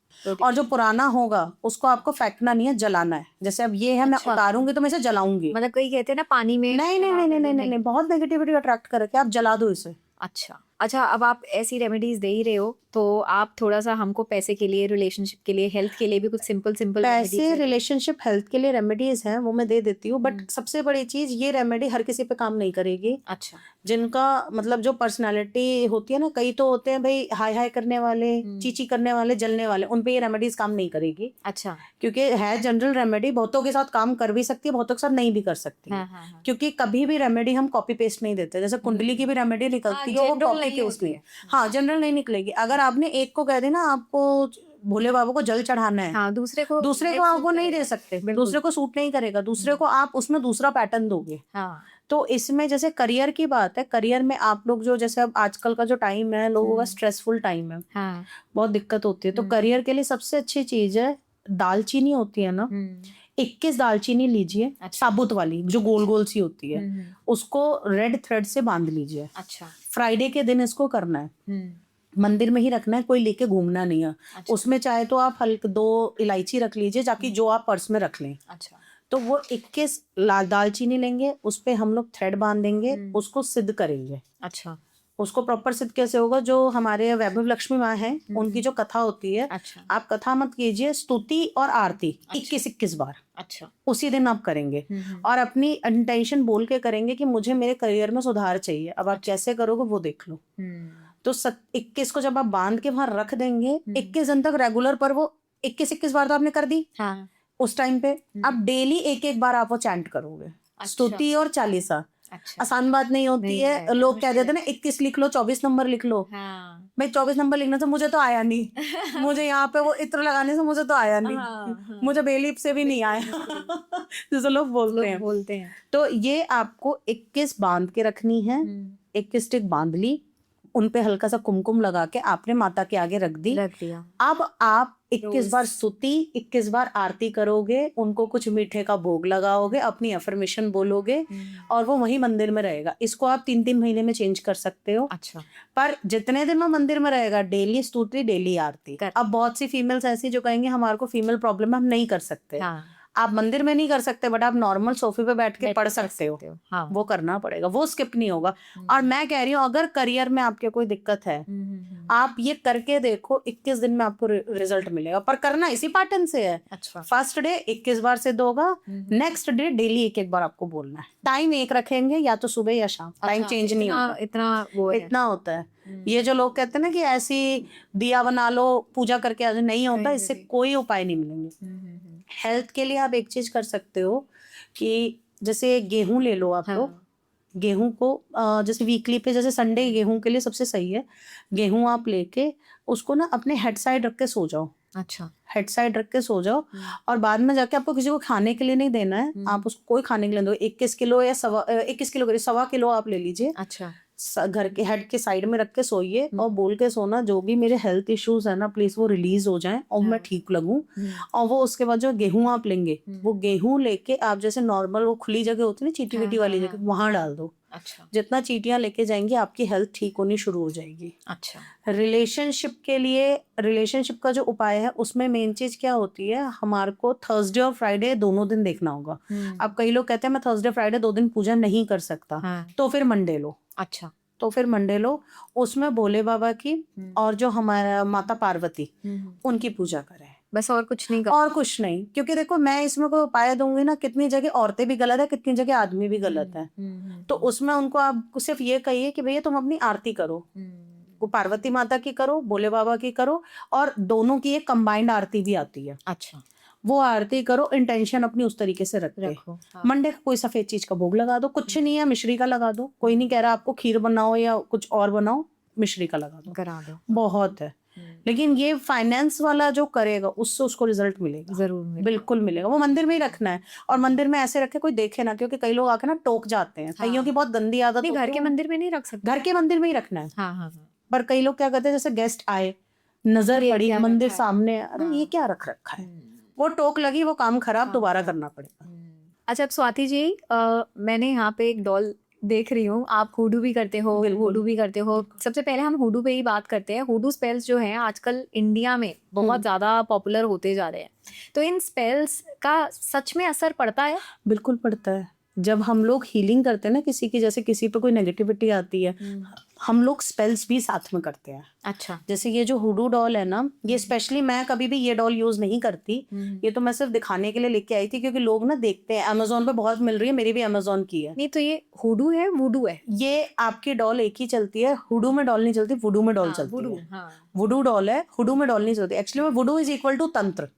और जो पुराना होगा उसको आपको फेंकना नहीं है, जलाना है। जैसे अब ये है, मैं उतारूंगी तो मैं इसे जलाऊंगी। मतलब कई कहते हैं ना पानी में, नहीं नहीं नहीं नहीं नहीं, बहुत नेगेटिविटी अट्रैक्ट करके आप जला दो इसे। अच्छा, अब आप ऐसी रेमेडीज दे ही रहे हो, तो आप थोड़ा सा हमको पैसे के लिए, रिलेशनशिप के लिए, हेल्थ के लिए भी कुछ सिंपल पैसे, रिलेशनशिप, हेल्थ के लिए रेमेडीज हैं, वो मैं दे देती हूँ। बट सबसे बड़ी चीज, ये रेमेडी हर किसी पे काम नहीं करेगी। अच्छा। जिनका मतलब जो पर्सनालिटी होती है ना, कई तो होते हैं भाई हाय हाय करने वाले, चीची करने वाले, जलने वाले, उन पे ये रेमेडीज काम नहीं करेगी। अच्छा। क्योंकि है जनरल रेमेडी, बहुतों के साथ काम कर भी सकती है, बहुतों के साथ नहीं भी कर सकती है। हाँ। क्योंकि कभी भी रेमेडी हम कॉपी पेस्ट नहीं देते। जैसे कुंडली की भी रेमेडी निकलती है, वो कॉपी पेस्ट नहीं है। हाँ, जनरल नहीं निकलेगी। अगर आपने एक को कह दी ना आपको भोले बाबा को जल चढ़ाना है, हाँ, दूसरे को आपको नहीं दे सकते, दूसरे को सूट नहीं करेगा, दूसरे को आप उसमें दूसरा पैटर्न दोगे। हाँ। तो इसमें जैसे करियर की बात है, करियर में आप लोग जो, जैसे अब आजकल का जो टाइम है, लोगों का स्ट्रेसफुल टाइम है, हाँ। बहुत दिक्कत होती है। तो करियर के लिए सबसे अच्छी चीज है दालचीनी होती है ना, 21 दालचीनी लीजिए, साबुत वाली जो गोल गोल सी होती है, उसको रेड थ्रेड से बांध लीजिए। अच्छा। फ्राइडे के दिन इसको करना है, मंदिर में ही रखना है, कोई लेके घूमना नहीं है। अच्छा। उसमें चाहे तो आप हल्की 2 इलायची रख लीजिए, जाकि जो आप पर्स में रख लें। अच्छा। तो वो 21 दालचीनी लेंगे, उस पे हम लोग थ्रेड बांधेंगे, उसको सिद्ध करेंगे। अच्छा। उसको प्रॉपर सिद्ध कैसे होगा? जो हमारे वैभव लक्ष्मी माँ है उनकी जो कथा होती है, अच्छा आप कथा मत कीजिए, स्तुति और आरती 21-21 बार अच्छा उसी दिन आप करेंगे और अपनी इंटेंशन बोल के करेंगे कि मुझे मेरे करियर में सुधार चाहिए। अब आप कैसे करोगे वो देख लो। तो 21 को जब आप बांध के वहां रख देंगे, 21 दिन तक रेगुलर, पर वो 21-21 बार तो आपने कर दी। हाँ उस टाइम पे अब डेली एक बार आप वो चैंट करोगे, स्तुति और चालीसा। अच्छा आसान बात नहीं होती नहीं है। है, लोग कह देते हैं ना 21 लिख लो, 24 नंबर लिख लो। हाँ भाई 24 नंबर लिखने से मुझे तो आया नहीं। मुझे यहाँ पे वो इत्र लगाने से मुझे तो आया नहीं। हाँ, मुझे बेलीफ से भी नहीं आया। जैसे लोग बोलते हैं। तो ये आपको 21 बांध के रखनी है। 21 स्टिक बांध ली, उन पे हल्का सा कुमकुम लगा के आपने माता के आगे रख दी। रख दिया। अब आप 21 बार स्तुति, 21 बार आरती करोगे, उनको कुछ मीठे का भोग लगाओगे, अपनी अफर्मेशन बोलोगे और वो वहीं मंदिर में रहेगा। इसको आप 3-3 महीने में चेंज कर सकते हो। अच्छा पर जितने दिन में मंदिर में रहेगा, डेली स्तुति, डेली आरती। अब बहुत सी फीमेल्स ऐसी जो कहेंगे हमारे को फीमेल प्रॉब्लम है, हम नहीं कर सकते। हाँ आप मंदिर में नहीं कर सकते, बट आप नॉर्मल सोफे पे बैठ के पढ़ सकते हो। हाँ वो करना पड़ेगा, वो स्किप नहीं होगा। और मैं कह रही हूँ अगर करियर में आपके कोई दिक्कत है, आप ये करके देखो, 21 दिन में आपको रिजल्ट मिलेगा। पर करना इसी पैटर्न से है। अच्छा फर्स्ट डे 21 बार सिद्ध होगा, नेक्स्ट डे डेली एक बार आपको बोलना है। टाइम एक रखेंगे, या तो सुबह या शाम, टाइम चेंज नहीं होता। इतना वो है। इतना होता है। ये जो लोग कहते हैं ना कि ऐसी दिया बना लो, पूजा करके आज, नहीं होता। इससे कोई उपाय नहीं मिलेंगे। हेल्थ के लिए आप एक चीज कर सकते हो कि जैसे गेहूं ले लो आप लोग। गेहूं को जैसे वीकली पे, जैसे संडे गेहूं के लिए सबसे सही है। गेहूं आप लेके उसको ना अपने हेड साइड रख के सो जाओ। अच्छा हेड साइड रख के सो जाओ और बाद में जाके आपको किसी को खाने के लिए नहीं देना है। आप उसको कोई खाने के लिए दो। 21 किलो या 21 किलो करिए, 1.25 किलो आप ले लीजिए। अच्छा घर के हेड के साइड में रख के सोइए और बोल के सोना, जो भी मेरे हेल्थ इश्यूज है ना, प्लीज वो रिलीज हो जाएं और मैं ठीक लगूं। और वो उसके बाद जो गेहूं आप लेंगे, वो गेहूं लेके आप जैसे नॉर्मल वो खुली जगह होती है ना, चीटी वीटी वाली जगह, वहां डाल दो। अच्छा जितना चीटियां लेके जाएंगी आपकी हेल्थ ठीक होनी शुरू हो जाएगी। अच्छा रिलेशनशिप के लिए, रिलेशनशिप का जो उपाय है उसमें मेन चीज क्या होती है, हमारे को थर्सडे और फ्राइडे दोनों दिन देखना होगा। अब कई लोग कहते हैं मैं थर्सडे फ्राइडे 2 दिन पूजा नहीं कर सकता, तो फिर मंडे लो। अच्छा तो फिर मंडे लो, उसमें भोले बाबा की और जो हमारा माता पार्वती, उनकी पूजा करें। बस और कुछ नहीं और कुछ नहीं। क्योंकि देखो मैं इसमें कोई उपाय दूंगी ना, कितनी जगह औरतें भी गलत है, कितनी जगह आदमी भी गलत है। तो उसमें उनको आप सिर्फ ये कहिए कि भैया तुम अपनी आरती करो, वो पार्वती माता की करो, भोले बाबा की करो, और दोनों की एक कंबाइंड आरती भी आती है। अच्छा वो आरती करो, इंटेंशन अपनी उस तरीके से रखो। हाँ। मंडे का कोई सफेद चीज का भोग लगा दो, कुछ नहीं है, मिश्री का लगा दो। कोई नहीं कह रहा आपको खीर बनाओ या कुछ और बनाओ, मिश्री का लगा दो, करा दो, बहुत है। लेकिन ये फाइनेंस वाला जो करेगा उससे उसको रिजल्ट मिलेगा, जरूर बिल्कुल मिलेगा। वो मंदिर में ही रखना है, और मंदिर में ऐसे रखे कोई देखे ना, क्योंकि कई लोग आके ना टोक जाते हैं। कईयों की बहुत गंदी आदत है, घर के मंदिर में नहीं रख सकते, घर के मंदिर में ही रखना है। हाँ। पर कई लोग क्या करते हैं, जैसे गेस्ट आए, नजर पड़ी मंदिर सामने, अरे ये क्या रख रखा है, वो टोक लगी, वो काम खराब, दोबारा करना पड़ेगा। अच्छा अब स्वाति जी, मैंने यहाँ पे एक डॉल देख रही हूँ, आप हुडू भी करते हो, हुडू भी करते हो। सबसे पहले हम हुडू पे ही बात करते हैं। हुडू स्पेल्स जो हैं आजकल इंडिया में बहुत ज़्यादा पॉपुलर होते जा रहे हैं, तो इन स्पेल्स का सच में असर पड़ता है? बिल्कुल पड़ता है। जब हम लोग हीलिंग करते हैं ना किसी की, जैसे किसी पे कोई नेगेटिविटी आती है, हम लोग स्पेल्स भी साथ में करते हैं। अच्छा। जैसे ये जो हुडू डॉल है ना, ये स्पेशली मैं कभी भी ये डॉल यूज नहीं करती। ये तो मैं सिर्फ दिखाने के लिए लेके आई थी, क्योंकि लोग ना देखते हैं, अमेजोन पे बहुत मिल रही है, मेरी भी अमेजोन की है। नहीं तो ये हुडू है, वुडू है? ये आपकी डॉल एक ही चलती है, हुडू में डॉल नहीं चलती, वुडू में डॉल चलती है। वुडू डॉल है, हुडू में डॉल नहीं चलती। Actually voodoo is equal to tantra.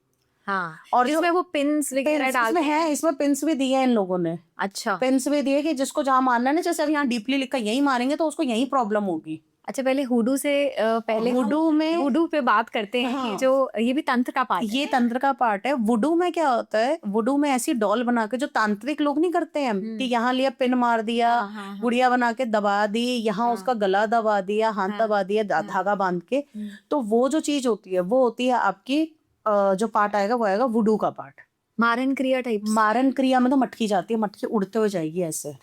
हाँ, और इसमें वो पिन्स वगैरह डालते हैं। इसमें पिन्स भी दिए हैं इन लोगों ने। अच्छा, पिन्स भी दिए कि जिसको जहाँ मारना है ना, जैसे अब यहाँ डीपली लिखा यही मारेंगे तो उसको यही प्रॉब्लम होगी। अच्छा, पहले हुडू से पहले हुडू पे बात करते हैं। हाँ। जो ये भी तंत्र का पार्ट है। ये तंत्र का पार्ट है। वुडू में क्या होता है, वुडू में ऐसी डॉल बना के, जो तांत्रिक लोग नहीं करते हैं कि यहाँ लिया पिन मार दिया, गुड़िया बना के दबा दी, यहाँ उसका गला दबा दिया, हाथ दबा दिया, धागा बांध के। तो वो जो चीज होती है, वो होती है आपकी जो पार्ट आएगा वो आएगा वुडू का पार्ट। मारन क्रिया टाइप। मारन क्रिया में तो मटकी जाती है, मटकी उड़ते हुए जाएगी ऐसे।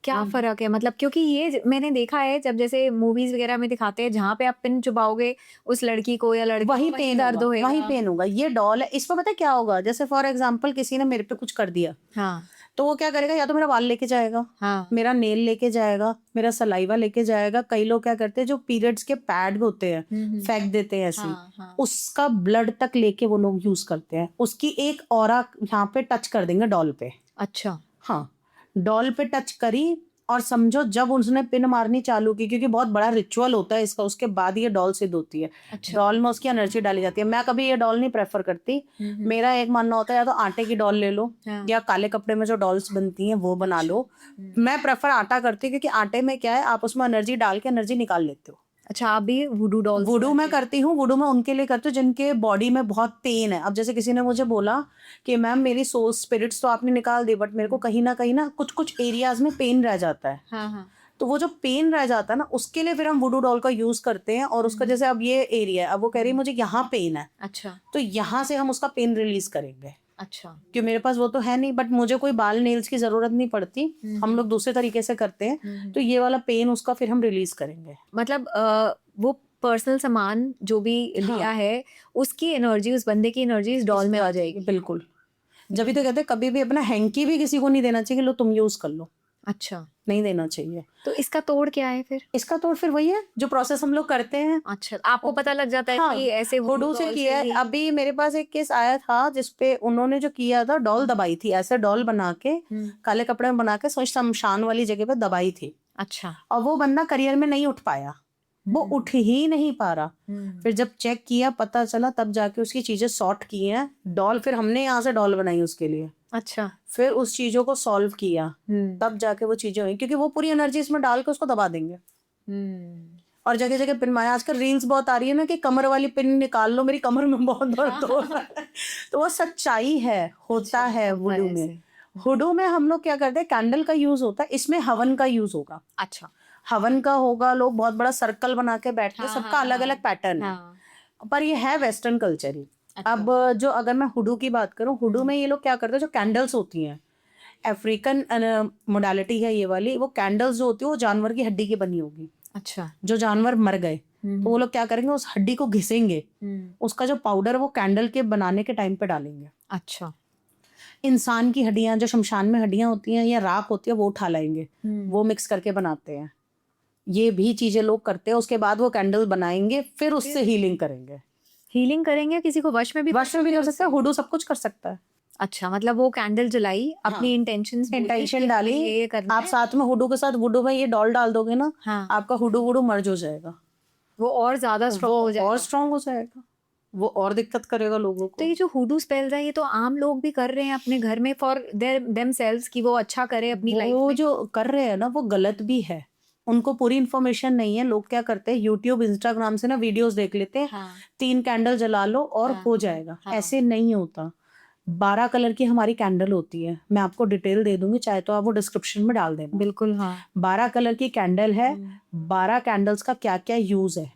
क्या फर्क है मतलब? क्योंकि ये मैंने देखा है, जब जैसे मूवीज वगैरह में दिखाते हैं, जहाँ पे आप पिन चुबाओगे उस लड़की को या लड़के, वही पेन दर्द होगा, वही पेन होगा। ये डॉल है, इसमें पता है क्या होगा, जैसे फॉर एग्जांपल किसी ने मेरे पे कुछ कर दिया, हाँ, तो वो क्या करेगा, या तो मेरा बाल लेके जाएगा, हाँ मेरा नेल लेके जाएगा, मेरा सलाइवा लेके जाएगा। कई लोग क्या करते हैं, जो पीरियड्स के पैड होते हैं फेंक देते हैं ऐसे, हाँ उसका ब्लड तक लेके वो लोग यूज करते हैं। उसकी एक ऑरा यहाँ पे टच कर देंगे डॉल पे। अच्छा हाँ, डॉल पे टच करी और समझो जब उसने पिन मारनी चालू की, क्योंकि बहुत बड़ा रिचुअल होता है इसका, उसके बाद ये डॉल सिद्ध होती है। अच्छा डॉल में उसकी एनर्जी डाली जाती है। मैं कभी ये डॉल नहीं प्रेफर करती। मेरा एक मानना होता है, या तो आटे की डॉल ले लो, हाँ। या काले कपड़े में जो डॉल्स बनती हैं वो बना लो। मैं प्रेफर आटा करती हूँ, क्योंकि आटे में क्या है, आप उसमें एनर्जी डाल के एनर्जी निकाल लेते हो। अच्छा आप भी वुडू डॉल्स वुडू मैं करती हूँ। वुडू मैं उनके लिए करती हूँ जिनके बॉडी में बहुत पेन है। अब जैसे किसी ने मुझे बोला कि मैम मेरी सोल स्पिरिट्स तो आपने निकाल दी, बट मेरे को कहीं ना कुछ कुछ एरियाज में पेन रह जाता है। हाँ हाँ तो वो जो पेन रह जाता है ना, उसके लिए फिर हम वुडू डॉल का यूज करते हैं। और उसका जैसे अब ये एरिया है, अब वो कह रही है मुझे यहाँ पेन है, अच्छा तो यहाँ से हम उसका पेन रिलीज करेंगे। अच्छा क्योंकि मेरे पास वो तो है नहीं, बट मुझे कोई बाल नेल्स की जरूरत नहीं पड़ती, हम लोग दूसरे तरीके से करते हैं। तो ये वाला पेन उसका फिर हम रिलीज करेंगे। मतलब वो पर्सनल सामान जो भी लिया है उसकी एनर्जी, उस बंदे की एनर्जी इस डॉल में आ जाएगी। बिल्कुल। जब भी तो कहते हैं कभी भी अपना हैंकी भी किसी को नहीं देना चाहिए कि लो तुम यूज कर लो, अच्छा नहीं देना चाहिए। तो इसका तोड़ क्या है फिर? इसका तो फिर वही है जो प्रोसेस हम लोग करते हैं। अच्छा आपको पता लग जाता है हाँ, कि ऐसे हुडू से डॉल किया है। ही- अभी मेरे पास एक केस आया था जिसपे उन्होंने जो किया था, डॉल दबाई थी, ऐसे डॉल बना के काले कपड़े में बना के शमशान वाली जगह पे दबाई थी। अच्छा और वो बंदा करियर में नहीं उठ पाया, वो उठ ही नहीं पा रहा। फिर जब चेक किया, पता चला, तब जाके उसकी चीजें सॉर्ट की हैं। डॉल फिर हमने यहाँ से डॉल बनाई उसके लिए, अच्छा फिर उस चीजों को सॉल्व किया, तब जाके वो चीजें हुई। क्योंकि वो पूरी एनर्जी इसमें डाल के उसको दबा देंगे। और जगह जगह पिन माया, आजकल रील्स बहुत आ रही है ना कि कमर वाली पिन निकाल लो, मेरी कमर में बहुत दर्द हो रहा है। तो वो सच्चाई है, होता है वुडू में। हुडू में हम लोग क्या करते हैं, कैंडल का यूज होता है, इसमें हवन का यूज होगा। अच्छा हवन का होगा, लोग बहुत बड़ा सर्कल बना के बैठते हैं, सबका अलग अलग पैटर्न है, पर ये है वेस्टर्न कल्चर ही। अब जो अगर मैं हुडू की बात करूं, हुडू में ये लोग क्या करते हैं, जो कैंडल्स होती हैं, अफ्रीकन मोडालिटी है ये वाली, वो कैंडल्स जो होती है वो जानवर की हड्डी की बनी होगी। अच्छा जो जानवर मर गए तो वो लोग क्या करेंगे, उस हड्डी को घिसेंगे, उसका जो पाउडर वो कैंडल के बनाने के टाइम पे डालेंगे। अच्छा इंसान की हड्डियां, जो शमशान में हड्डियां होती हैं या राख होती है, वो उठा लाएंगे, वो मिक्स करके बनाते हैं। ये भी चीजें लोग करते हैं। उसके बाद वो कैंडल बनाएंगे, फिर उससे हीलिंग करेंगे। हीलिंग करेंगे, किसी को वश में भी वश में भी कर सकता है, हुडू सब कुछ कर सकता है। अच्छा मतलब वो कैंडल जलाई, अपनी इंटेंशन डाली, ये करना आप है। साथ में हुडू के साथ, हुडू में ये डॉल डाल दोगे ना, हाँ आपका हुडू वुडू मर्ज हो जाएगा, वो और ज्यादा स्ट्रॉन्ग हो जाएगा। और स्ट्रांग हो जाएगा, वो और दिक्कत करेगा लोगों को। तो ये जो हुडू स्पेल्स है, ये तो आम लोग भी कर रहे हैं अपने घर में फॉर देमसेल्व्स, कि वो अच्छा करे अपनी लाइफ वो में। जो कर रहे हैं ना, वो गलत भी है। उनको पूरी इन्फॉर्मेशन नहीं है। लोग क्या करते हैं, यूट्यूब इंस्टाग्राम से ना वीडियोस देख लेते हैं, 3 कैंडल जला लो और हो जाएगा। ऐसे नहीं होता। 12 कलर की हमारी कैंडल होती है, मैं आपको डिटेल दे दूंगी, चाहे तो आप वो डिस्क्रिप्शन में डाल देना। बिल्कुल हाँ 12 कलर की कैंडल है। 12 कैंडल्स का क्या क्या यूज है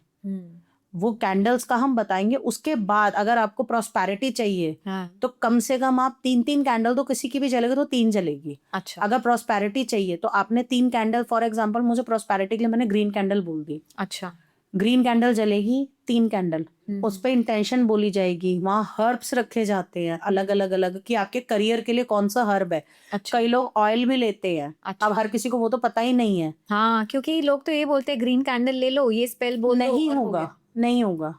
वो कैंडल्स का हम बताएंगे। उसके बाद अगर आपको प्रॉस्पेरिटी चाहिए तो कम से कम आप 3-3 कैंडल, तो किसी की भी जलेगी तो 3 जलेगी। अच्छा अगर प्रॉस्पेरिटी चाहिए तो आपने 3 कैंडल, फॉर एग्जांपल मुझे प्रॉस्पेरिटी के लिए मैंने ग्रीन कैंडल बोल दी, अच्छा ग्रीन कैंडल जलेगी, 3 कैंडल, उस पर इंटेंशन बोली जाएगी। वहाँ हर्ब्स रखे जाते हैं अलग अलग कि आपके करियर के लिए कौन सा हर्ब है। अच्छा कई लोग ऑयल भी लेते हैं। अच्छा। अब हर किसी को वो तो पता ही नहीं है। हाँ क्योंकि लोग तो ये बोलते हैं ग्रीन कैंडल ले लो, ये स्पेल बोल दो नहीं और हो होगा, गया। नहीं होगा,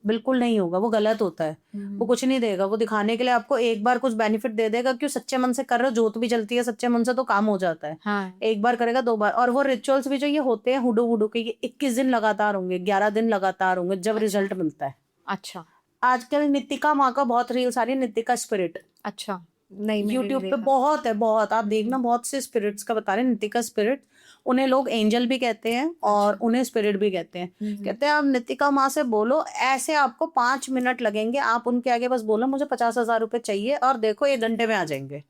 बिल्कुल नहीं होगा, वो गलत होता है। वो कुछ नहीं देगा, वो दिखाने के लिए आपको एक बार कुछ बेनिफिट दे देगा। क्यों, सच्चे मन से कर रहे हो, जोत भी जलती है सच्चे मन से, तो काम हो जाता है। हाँ एक बार करेगा, 2 बार। और वो रिचुअल्स भी जो ये होते हैं हुडू वुडू के, ये 21 दिन लगातार होंगे, 11 दिन लगातार होंगे, जब रिजल्ट मिलता है। अच्छा आजकल नितिका माँ का बहुत रील्स आ रही है, नितिका स्पिरिट, अच्छा नहीं मैंने यूट्यूब नहीं पे देखा। बहुत है, बहुत। आप देखना, बहुत से स्पिरिट्स का बता रहे हैं, नितिका स्पिरिट। उन्हें लोग एंजल भी कहते हैं और उन्हें स्पिरिट भी कहते हैं। कहते हैं आप नितिका माँ से बोलो, ऐसे आपको 5 मिनट लगेंगे, आप उनके आगे बस बोलो मुझे 50,000 रुपए चाहिए, और देखो 1 घंटे में आ जाएंगे,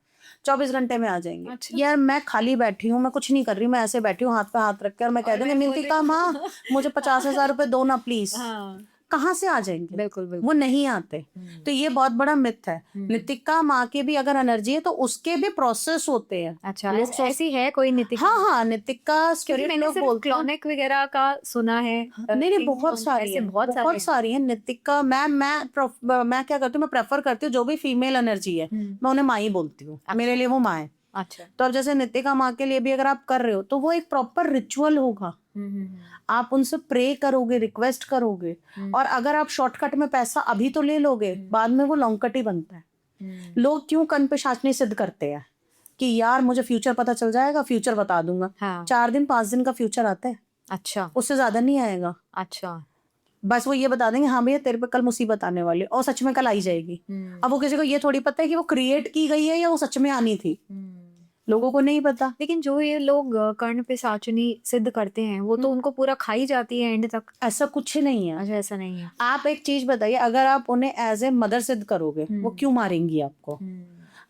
24 घंटे में आ जाएंगे। अच्छा। यार मैं खाली बैठी हूँ, मैं कुछ नहीं कर रही, मैं ऐसे बैठी हूँ हाथ पे हाथ रख के, और मैं कह दूंगी नितिका माँ मुझे 50,000 रुपए दो ना प्लीज। हाँ कहाँ से आ जाएंगे? बिल्कुल बिल्कुल वो नहीं आते। तो ये बहुत बड़ा मिथ है। नितिका माँ की भी अगर एनर्जी है तो उसके भी प्रोसेस होते हैं। अच्छा लोग ऐसी है कोई नितिका? हाँ हाँ, नितिका क्योंकि स्पिरिट मैंने लोग सिर्फ बोलते हैं। क्लॉनिक वगैरह का सुना है। नहीं, बहुत सारी ऐसे हैं, बहुत सारी हैं। नितिका मैं क्या करती हूँ, मैं प्रेफर करती हूँ जो भी फीमेल एनर्जी है, मैं उन्हें माँ ही बोलती हूँ। मेरे लिए वो माँ है। अच्छा। तो अब जैसे नितिका माँ के लिए भी अगर आप कर रहे हो तो वो एक प्रॉपर रिचुअल होगा, आप उनसे प्रे करोगे, रिक्वेस्ट करोगे। और अगर आप शॉर्टकट में पैसा अभी तो ले लोगे, बाद में वो लॉन्ग कट ही बनता है। लोग क्यों कन पे शाचनी सिद्ध करते हैं कि यार मुझे फ्यूचर पता चल जाएगा, फ्यूचर बता दूंगा। हाँ। 4 दिन 5 दिन का फ्यूचर आता है, अच्छा। उससे ज्यादा नहीं आएगा। अच्छा। बस वो ये बता देंगे हाँ भैया तेरे पे कल मुसीबत आने वाली है, और सच में कल आई जाएगी। अब वो किसी को ये थोड़ी पता है कि वो क्रिएट की गई है या वो सच में आनी थी, लोगों को नहीं पता। लेकिन जो ये लोग कर्ण पिशाचिनी सिद्ध करते हैं वो तो उनको पूरा खाई जाती है एंड तक। ऐसा कुछ नहीं है। अच्छा, ऐसा नहीं है। आप एक चीज बताइए, अगर आप उन्हें एज ए मदर सिद्ध करोगे, वो क्यों मारेंगी आपको?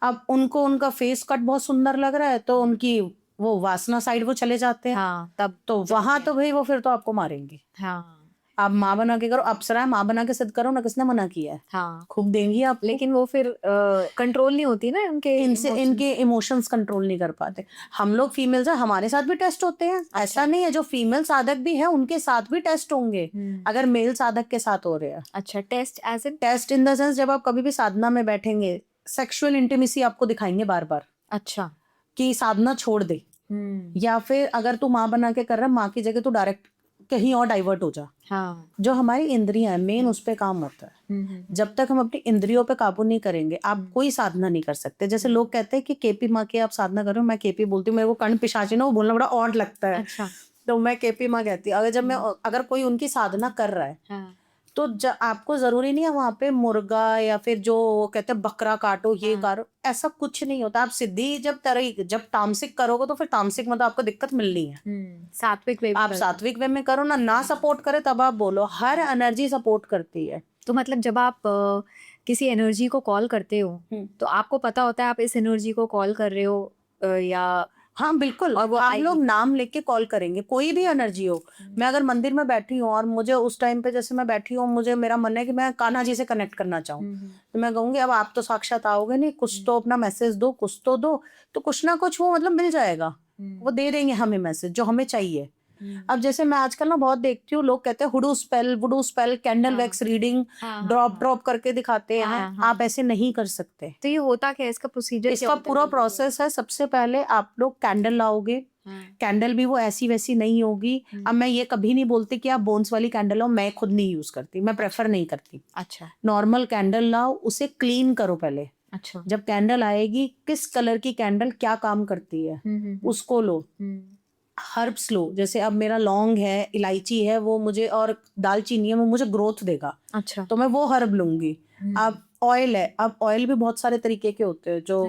अब उनको उनका फेस कट बहुत सुंदर लग रहा है तो उनकी वो वासना साइड वो चले जाते हैं। हाँ, तब तो वहां तो भाई वो फिर तो आपको मारेंगे। हाँ। आप माँ बना के करो, अप्सरा माँ बना के सिद्ध करो ना, किसने मना किया है? हाँ, खूब देंगी आप। लेकिन वो फिर कंट्रोल नहीं होती ना उनके इनके इमोशंस कंट्रोल नहीं कर पाते। हम लोग फीमेल्स हैं, हमारे साथ भी टेस्ट होते हैं। ऐसा नहीं है, जो फीमेल साधक भी है उनके साथ भी टेस्ट होंगे अगर मेल साधक के साथ हो रहे हैं। अच्छा, test as in test in the sense, जब आप कभी भी साधना में बैठेंगे, सेक्सुअल इंटीमेसी आपको दिखाएंगे बार बार अच्छा कि साधना छोड़ दे, या फिर अगर तू माँ बना के कर रहा है, माँ की जगह तू डायरेक्ट कहीं और डाइवर्ट हो जा। हाँ। जो हमारी इंद्रियां है मेन, उस पे काम होता है। जब तक हम अपनी इंद्रियों पे काबू नहीं करेंगे, आप कोई साधना नहीं कर सकते। जैसे लोग कहते हैं कि केपी माँ की आप साधना करो, मैं केपी बोलती हूँ, मेरे को कर्ण पिशाची ना वो बोलना बड़ा ऑड लगता है। अच्छा। तो मैं केपी माँ कहती हूँ। अगर कोई उनकी साधना कर रहा है, हाँ। तो आपको जरूरी नहीं है वहां पे मुर्गा या फिर जो कहते हैं बकरा काटो, ये करो, ऐसा कुछ नहीं होता। आप सिद्धि जब तामसिक करोगे तो फिर तामसिक मतलब आपको दिक्कत मिलनी है। सात्विक वे आप सात्विक वे में करो ना सपोर्ट करे तब आप बोलो। हर एनर्जी सपोर्ट करती है। तो मतलब जब आप किसी एनर्जी को कॉल करते हो तो आपको पता होता है आप इस एनर्जी को कॉल कर रहे हो या? हाँ बिल्कुल। और वो हम लोग नाम लेके कॉल करेंगे, कोई भी एनर्जी हो। मैं अगर मंदिर में बैठी हूँ और मुझे उस टाइम पे, जैसे मैं बैठी हूँ, मुझे मेरा मन है कि मैं कान्हा जी से कनेक्ट करना चाहूँ, तो मैं कहूंगी अब आप तो साक्षात आओगे नहीं, कुछ तो अपना मैसेज दो, कुछ तो दो। तो कुछ ना कुछ वो मतलब मिल जाएगा, वो दे देंगे हमें मैसेज जो हमें चाहिए। अब जैसे मैं आजकल ना बहुत देखती हूँ, लोग कहते हैं hoodoo spell, candle wax reading, drop करके दिखाते हैं। आप ऐसे नहीं कर सकते। तो ये होता क्या है, इसका प्रोसीजर? इसका पूरा प्रोसेस है। सबसे पहले आप लोग कैंडल लाओगे। कैंडल भी वो ऐसी वैसी नहीं होगी। अब मैं ये कभी नहीं बोलती कि आप बोन्स वाली कैंडल लाओ, मैं खुद नहीं यूज करती, मैं प्रेफर नहीं करती। अच्छा। नॉर्मल कैंडल लाओ, उसे क्लीन करो पहले। अच्छा। जब कैंडल आएगी, किस कलर की कैंडल क्या काम करती है उसको लो। हर्ब्स लो, जैसे अब मेरा लौंग है, इलायची है, वो मुझे, और दालचीनी है, वो मुझे ग्रोथ देगा। अच्छा। तो मैं वो हर्ब लूंगी। अब ऑयल है, अब ऑयल भी बहुत सारे तरीके के होते हैं, जो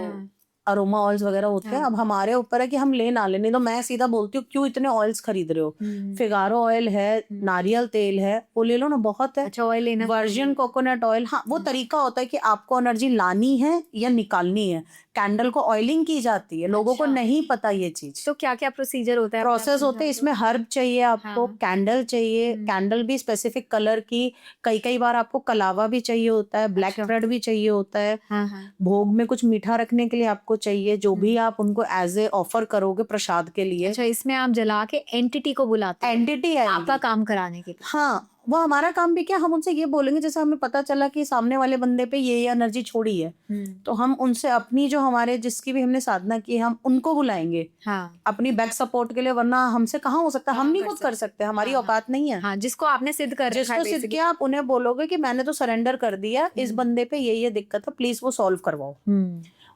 अरोमा ऑयल्स वगैरह होते हैं। अब हमारे ऊपर है कि हम ले ना ले, नहीं तो मैं सीधा बोलती हूँ क्यों इतने ऑयल्स खरीद रहे हो। फिगारो ऑयल है, नारियल तेल है, वो ले लो ना, बहुत है। अच्छा, ऑयल लेना, वर्जिन कोकोनट ऑयल। हाँ, वो तरीका होता है कि आपको एनर्जी लानी है या निकालनी है। कैंडल को ऑयलिंग की जाती है, लोगों को नहीं पता ये चीज। तो क्या क्या प्रोसीजर होता है? प्रोसेस होते हैं इसमें। हर्ब चाहिए आपको, कैंडल चाहिए, कैंडल भी स्पेसिफिक कलर की। कई बार आपको कलावा भी चाहिए होता है, ब्लैक ब्रेड भी चाहिए होता है। भोग में कुछ मीठा रखने के लिए आपको चाहिए, जो भी आप उनको एज ए ऑफर करोगे प्रसाद के लिए। अच्छा, इसमें आप जला के एंटिटी को बुलाते हैं? एंटिटी है आपका काम कराने के लिए। हाँ, वो हमारा काम भी क्या, हम उनसे ये बोलेंगे, जैसे हमें पता चला कि सामने वाले बंदे पे ये एनर्जी छोड़ी है, तो हम उनसे अपनी जो हमारे जिसकी भी हमने साधना की है, हम उनको बुलाएंगे। हाँ। अपनी बैक सपोर्ट के लिए, वरना हमसे कहाँ हो सकता है, हम नहीं खुद कर सकते, हमारी औकात नहीं है। हाँ, जिसको आपने सिद्ध कर रखा है, जिसको सिद्ध किया, आप उन्हें बोलोगे कि मैंने तो सरेंडर कर दिया, इस बंदे पे ये दिक्कत है, प्लीज वो सॉल्व करवाओ।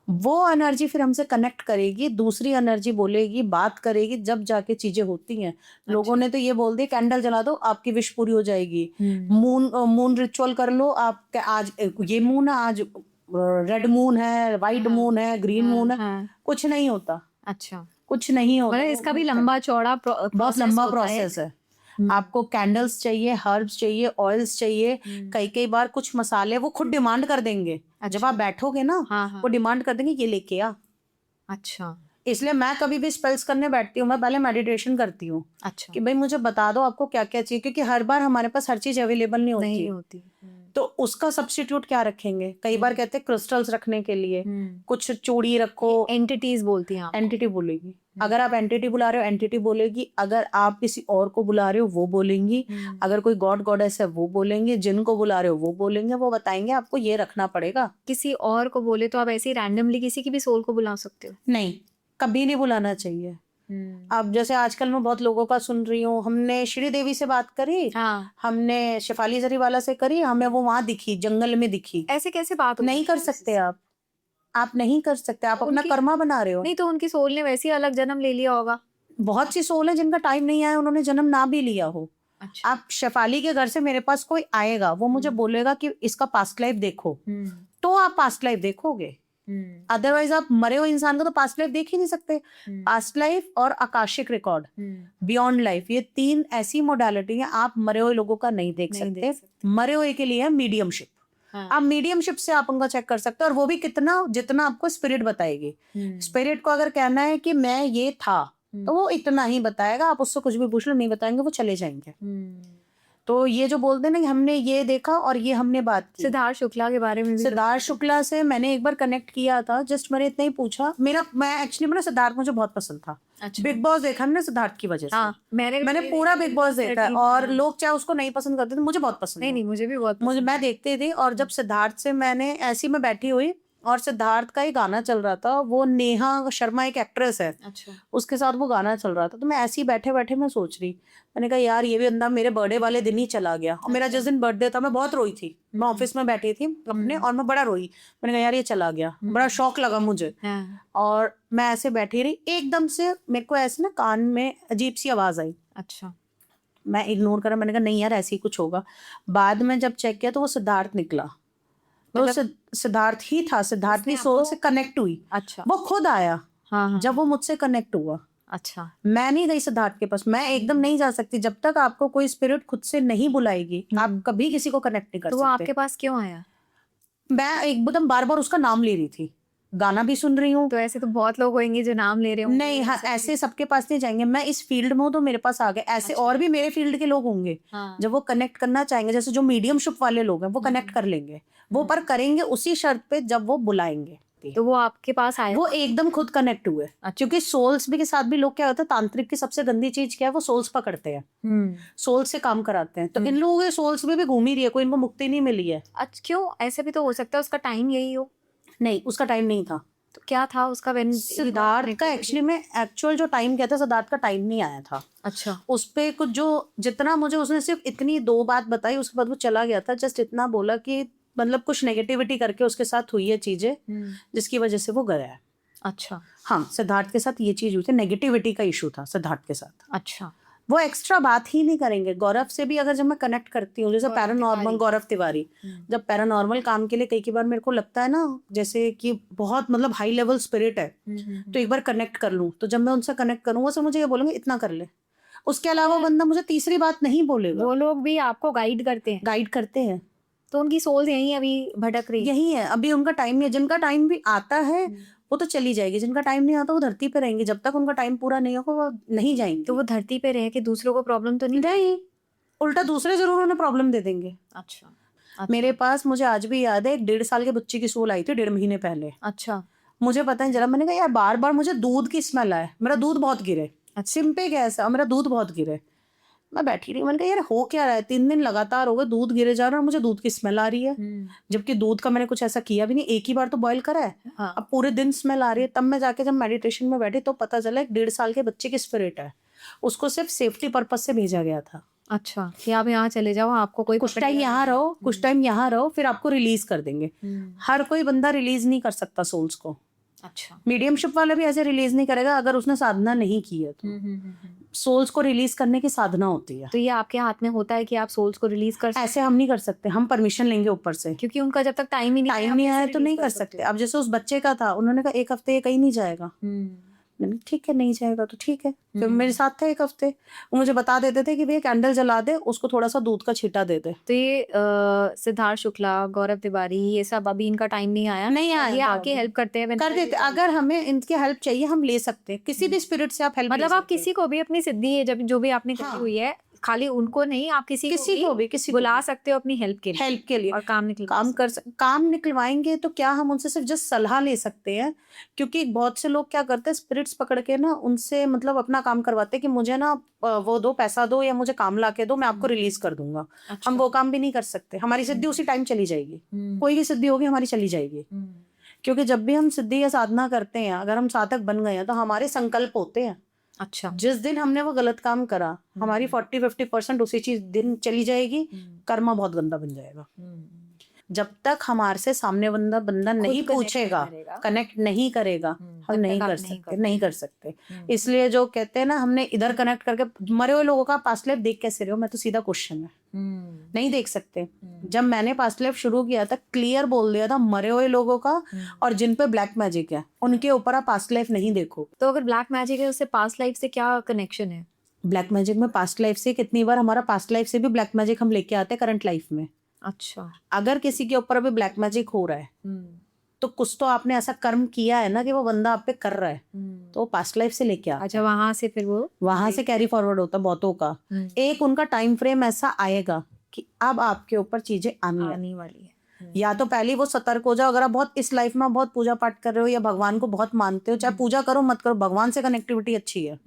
वो एनर्जी फिर हमसे कनेक्ट करेगी, दूसरी एनर्जी बोलेगी, बात करेगी, जब जाके चीजें होती हैं। लोगों ने तो ये बोल दिया कैंडल जला दो आपकी विश पूरी हो जाएगी। मून रिचुअल कर लो आप, आज ये मून है, आज रेड मून है, वाइट मून है, ग्रीन मून है, कुछ नहीं होता। अच्छा, कुछ नहीं होता। मतलब इसका भी लंबा चौड़ा बहुत लंबा प्रोसेस है। आपको कैंडल्स चाहिए, हर्ब्स चाहिए, ऑयल्स चाहिए। कई बार कुछ मसाले वो खुद डिमांड कर देंगे। जब आप बैठोगे ना, वो डिमांड कर देंगे ये लेके आ। अच्छा। इसलिए मैं कभी भी स्पेल्स करने बैठती हूँ, मैं पहले मेडिटेशन करती हूँ। अच्छा। कि भाई मुझे बता दो आपको क्या क्या चाहिए, क्योंकि हर बार हमारे पास हर चीज अवेलेबल नहीं होती। तो उसका सब्स्टिट्यूट क्या रखेंगे? कई बार कहते हैं क्रिस्टल्स रखने के लिए, कुछ चूड़ी रखो। एंटिटीज बोलती हैं? एंटिटी बोलेगी। अगर आप एंटिटी बुला रहे हो, एंटिटी बोलेगी। अगर आप किसी और को बुला रहे हो, वो बोलेंगी। अगर कोई गॉड गॉडेस है, वो बोलेंगे। जिनको बुला रहे हो, वो बोलेंगे। वो बताएंगे आपको ये रखना पड़ेगा। किसी और को बोले तो आप ऐसे ही रैंडमली किसी की भी सोल को बुला सकते हो? नहीं, कभी नहीं बुलाना चाहिए। अब जैसे आजकल मैं बहुत लोगों का सुन रही हूँ, हमने श्रीदेवी से बात करी, हाँ, हमने शेफाली जरीवाला से करी, हमें वो वहां दिखी, जंगल में दिखी। ऐसे कैसे बात हो नहीं कर सकते आप नहीं कर सकते, आप अपना उनकी- कर्मा बना रहे हो। नहीं तो उनकी सोल ने वैसे ही अलग जन्म ले लिया होगा। बहुत सी सोल है जिनका टाइम नहीं आया, उन्होंने जन्म ना भी लिया हो। अच्छा। आप शेफाली के घर से मेरे पास कोई आएगा, वो मुझे बोलेगा कि इसका पास्ट लाइफ देखो, तो आप पास्ट लाइफ देखोगे। अदरवाइज आप मरे हुए इंसान का तो पास्ट लाइफ देख ही नहीं सकते। पास्ट लाइफ और आकाशिक रिकॉर्ड, बियॉन्ड लाइफ, ये 3 ऐसी मोडालिटी है आप मरे हुए लोगों का नहीं देख सकते। मरे हुए के लिए है मीडियमशिप। आप मीडियमशिप से आप उनका चेक कर सकते हो, और वो भी कितना, जितना आपको स्पिरिट बताएगी। स्पिरिट को अगर कहना है कि मैं ये था, तो वो इतना ही बताएगा। आप उससे कुछ भी पूछ लो, नहीं बताएंगे, वो चले जाएंगे। तो ये जो बोलते हैं ना कि हमने ये देखा और ये हमने बात की। सिद्धार्थ शुक्ला के बारे में भी सिद्धार्थ शुक्ला से मैंने एक बार कनेक्ट किया था, जस्ट मैंने इतना ही पूछा। मैं एक्चुअली सिद्धार्थ मुझे बहुत पसंद था। अच्छा। बिग बॉस देखा मैंने सिद्धार्थ की वजह से। हाँ, मैंने पूरा बिग बॉस देखा है, और लोग चाहे उसको नहीं पसंद करते थे, मुझे बहुत पसंद नहीं, मुझे भी बहुत मुझे, मैं देखती थी। और जब सिद्धार्थ से मैंने ऐसी में बैठी हुई और सिद्धार्थ का ही गाना चल रहा था, वो नेहा शर्मा एक एक्ट्रेस है, अच्छा, उसके साथ वो गाना चल रहा था, तो मैं ऐसे ही बैठे बैठे मैं सोच रही, मैंने कहा यार ये भी बंदा मेरे बर्थडे वाले दिन ही चला गया। और मेरा जिस दिन बर्थडे था मैं बहुत रोई थी, मैं ऑफिस में बैठी थी अपने, और मैं बड़ा रोई। मैंने कहा यार ये चला गया, बड़ा शौक लगा मुझे। और मैं ऐसे बैठी रही, एकदम से मेरे को ऐसे ना कान में अजीब सी आवाज आई। अच्छा, मैं इग्नोर करा, मैंने कहा नहीं यार ऐसे ही कुछ होगा। बाद में जब चेक किया तो वो सिद्धार्थ निकला। तो सिद्धार्थ ही था, सिद्धार्थ की सोल से कनेक्ट हुई। अच्छा, वो खुद आया। हाँ, जब वो मुझसे कनेक्ट हुआ। अच्छा, मैं नहीं गई सिद्धार्थ के पास, मैं एकदम नहीं जा सकती जब तक आपको कोई स्पिरिट खुद से नहीं बुलाएगी, आप कभी किसी को कनेक्ट नहीं कर तो सकते। वो आपके पास क्यों आया? मैं एकदम बार बार उसका नाम ले रही थी, गाना भी सुन रही हूँ। तो ऐसे तो बहुत लोग होंगे जो नाम ले रहे होंगे। नहीं, हाँ, ऐसे सबके पास नहीं जाएंगे। मैं इस फील्ड में हूँ तो मेरे पास आ गए, ऐसे और भी मेरे फील्ड के लोग होंगे। जब वो कनेक्ट करना चाहेंगे, जैसे जो मीडियमशिप वाले लोग हैं वो कनेक्ट कर लेंगे, वो पर करेंगे उसी शर्त पे जब वो बुलाएंगे। तो वो आपके पास आया? वो एकदम खुद कनेक्ट हुए। क्योंकि सोल्स भी के साथ भी लोग क्या होता है, तांत्रिक की सबसे गंदी चीज क्या है, वो सोल्स पकड़ते हैं, सोल से काम कराते हैं। तो इन लोगों के सोल्स में भी घूमी रही है, कोई इनको मुक्ति नहीं मिली है। अच्छा, क्यों? ऐसे भी तो हो सकता है उसका टाइम यही हो। नहीं, उसका टाइम नहीं था। तो क्या था उसका? सिद्धार्थ का एक्चुअली में एक्चुअल जो टाइम कहता है, सिद्धार्थ का टाइम नहीं आया था। अच्छा, उस पे कुछ जो जितना मुझे उसने सिर्फ इतनी 2 बात बताई, उसके बाद वो चला गया था। जस्ट इतना बोला कि मतलब कुछ नेगेटिविटी करके उसके साथ हुई है चीजें, जिसकी वजह से वो गया है। अच्छा, हाँ, सिद्धार्थ के साथ ये चीज हुई थी, नेगेटिविटी का इशू था सिद्धार्थ के साथ। अच्छा, वो एक्स्ट्रा बात ही नहीं करेंगे। गौरव से भी अगर जब मैं कनेक्ट करती हूँ, जैसे पैरानॉर्मल, गौरव तिवारी, जब पैरानॉर्मल काम के लिए कई बार मेरे को लगता है ना जैसे कि बहुत मतलब हाई लेवल स्पिरिट है, तो एक बार कनेक्ट कर लूँ, तो जब मैं उनसे कनेक्ट करूँ वो सब मुझे ये बोलेंगे इतना कर ले, उसके अलावा बंदा मुझे तीसरी बात नहीं बोलेगा। वो लोग भी आपको गाइड करते हैं? गाइड करते हैं। तो उनकी सोल यही अभी भटक रही है? यही है, अभी उनका टाइम नहीं है। जिनका टाइम भी आता है वो तो चली जाएगी, जिनका टाइम नहीं आता वो धरती पे रहेंगी। जब तक उनका टाइम पूरा नहीं होगा वो नहीं जाएंगे। तो वो धरती पे रह के दूसरों को प्रॉब्लम तो नहीं? उल्टा दूसरे जरूर उन्हें प्रॉब्लम दे देंगे। अच्छा, मेरे पास, मुझे आज भी याद है, 1.5 साल के बच्चे की सोल आई थी 1.5 महीने पहले। अच्छा, मुझे पता है, जरा मैंने कहा यार बार बार मुझे दूध की स्मेल आए, मेरा दूध बहुत गिरे, सिंपे कैसा, मेरा दूध बहुत गिरे। मैं बैठी रही, मैंने कहा यार हो क्या रहा है, 3 दिन लगातार हो गए दूध गिरे जा रहा है और मुझे दूध की स्मेल आ रही है, जबकि दूध का मैंने कुछ ऐसा किया भी नहीं, एक ही बार तो बॉयल करा है। हाँ। अब पूरे दिन स्मेल आ रही है। तब मैं जाके जब मेडिटेशन में बैठी तो पता चला 1.5 साल के बच्चे की स्पिरिट है, उसको सिर्फ सेफ्टी पर्पज से भेजा गया था। अच्छा, कि आप यहाँ चले जाओ, आपको कोई कुछ टाइम यहाँ रहो, कुछ टाइम यहाँ रहो, फिर आपको रिलीज कर देंगे। हर कोई बंदा रिलीज नहीं कर सकता सोल्स को। अच्छा, मीडियमशिप वाला भी ऐसे रिलीज नहीं करेगा अगर उसने साधना नहीं की है। तो सोल्स को रिलीज करने की साधना होती है। तो ये आपके हाथ में होता है कि आप सोल्स को रिलीज कर ऐसे हम नहीं कर सकते, हम परमिशन लेंगे ऊपर से, क्योंकि उनका जब तक टाइम ही नहीं आया तो नहीं कर सकते। अब जैसे उस बच्चे का था, उन्होंने कहा 1 हफ्ते ये कहीं नहीं जाएगा। मैंने ठीक है, नहीं जाएगा तो ठीक है। फिर मेरे साथ था 1 हफ्ते, वो मुझे बता देते थे कि भैया कैंडल जला दे, उसको थोड़ा सा दूध का छींटा दे दे। तो ये सिद्धार्थ शुक्ला, गौरव तिवारी, ये सब अभी इनका टाइम नहीं आया? नहीं आया, ये आके हेल्प करते हैं? कर देते। अगर हमें इनकी हेल्प चाहिए हम ले सकते हैं, किसी भी स्पिरिट से आप हेल्प, मतलब आप किसी को भी अपनी सिद्धि जब जो भी आपने करी हुई है, खाली उनको नहीं, आप किसी को भी बुला सकते हो अपनी हेल्प के लिए, और काम निकलवाएंगे। तो क्या हम उनसे सिर्फ जस्ट सलाह ले सकते हैं? क्योंकि बहुत से लोग क्या करते हैं, स्पिरिट्स पकड़ के ना उनसे मतलब अपना काम करवाते हैं कि मुझे ना वो दो, पैसा दो, या मुझे काम ला के दो, मैं आपको रिलीज कर दूंगा। हम वो काम भी नहीं कर सकते, हमारी सिद्धि उसी टाइम चली जाएगी। कोई भी सिद्धि होगी हमारी चली जाएगी, क्योंकि जब भी हम सिद्धि या साधना करते हैं, अगर हम साधक बन गए हैं तो हमारे संकल्प होते हैं। अच्छा। जिस दिन हमने वो गलत काम करा, हमारी 40-50% उसी चीज दिन चली जाएगी, कर्मा बहुत गंदा बन जाएगा। जब तक हमारे से सामने बंदा नहीं पूछेगा, कनेक्ट नहीं करेगा, हम नहीं कर सकते, नहीं कर सकते। इसलिए जो कहते हैं ना, हमने इधर कनेक्ट करके मरे हुए लोगों का पास्ट लाइफ देख कैसे रहे हो, मैं तो सीधा क्वेश्चन है, नहीं देख सकते। जब मैंने पास्ट लाइफ शुरू किया था, क्लियर बोल दिया था मरे हुए लोगों का और जिन पे ब्लैक मैजिक है उनके ऊपर आप पास्ट लाइफ नहीं देखो। तो अगर ब्लैक मैजिक है उससे पास्ट लाइफ से क्या कनेक्शन है? ब्लैक मैजिक में पास्ट लाइफ से कितनी बार हमारा पास्ट लाइफ से भी ब्लैक मैजिक हम लेके आते हैं करंट लाइफ में। अच्छा। अगर किसी के ऊपर अभी ब्लैक मैजिक हो रहा है तो कुछ तो आपने ऐसा कर्म किया है ना कि वो बंदा आप पे कर रहा है, तो वो पास्ट लाइफ से लेके आता। अच्छा, वहां से फिर वो वहां से कैरी फॉरवर्ड होता है बहुतों का। एक उनका टाइम फ्रेम ऐसा आएगा कि अब आपके ऊपर चीजें आने वाली है। या तो पहले वो सतर्क हो जाओ। अगर आप बहुत इस लाइफ में बहुत पूजा पाठ कर रहे हो या भगवान को बहुत मानते हो, चाहे पूजा करो मत करो, भगवान से कनेक्टिविटी अच्छी है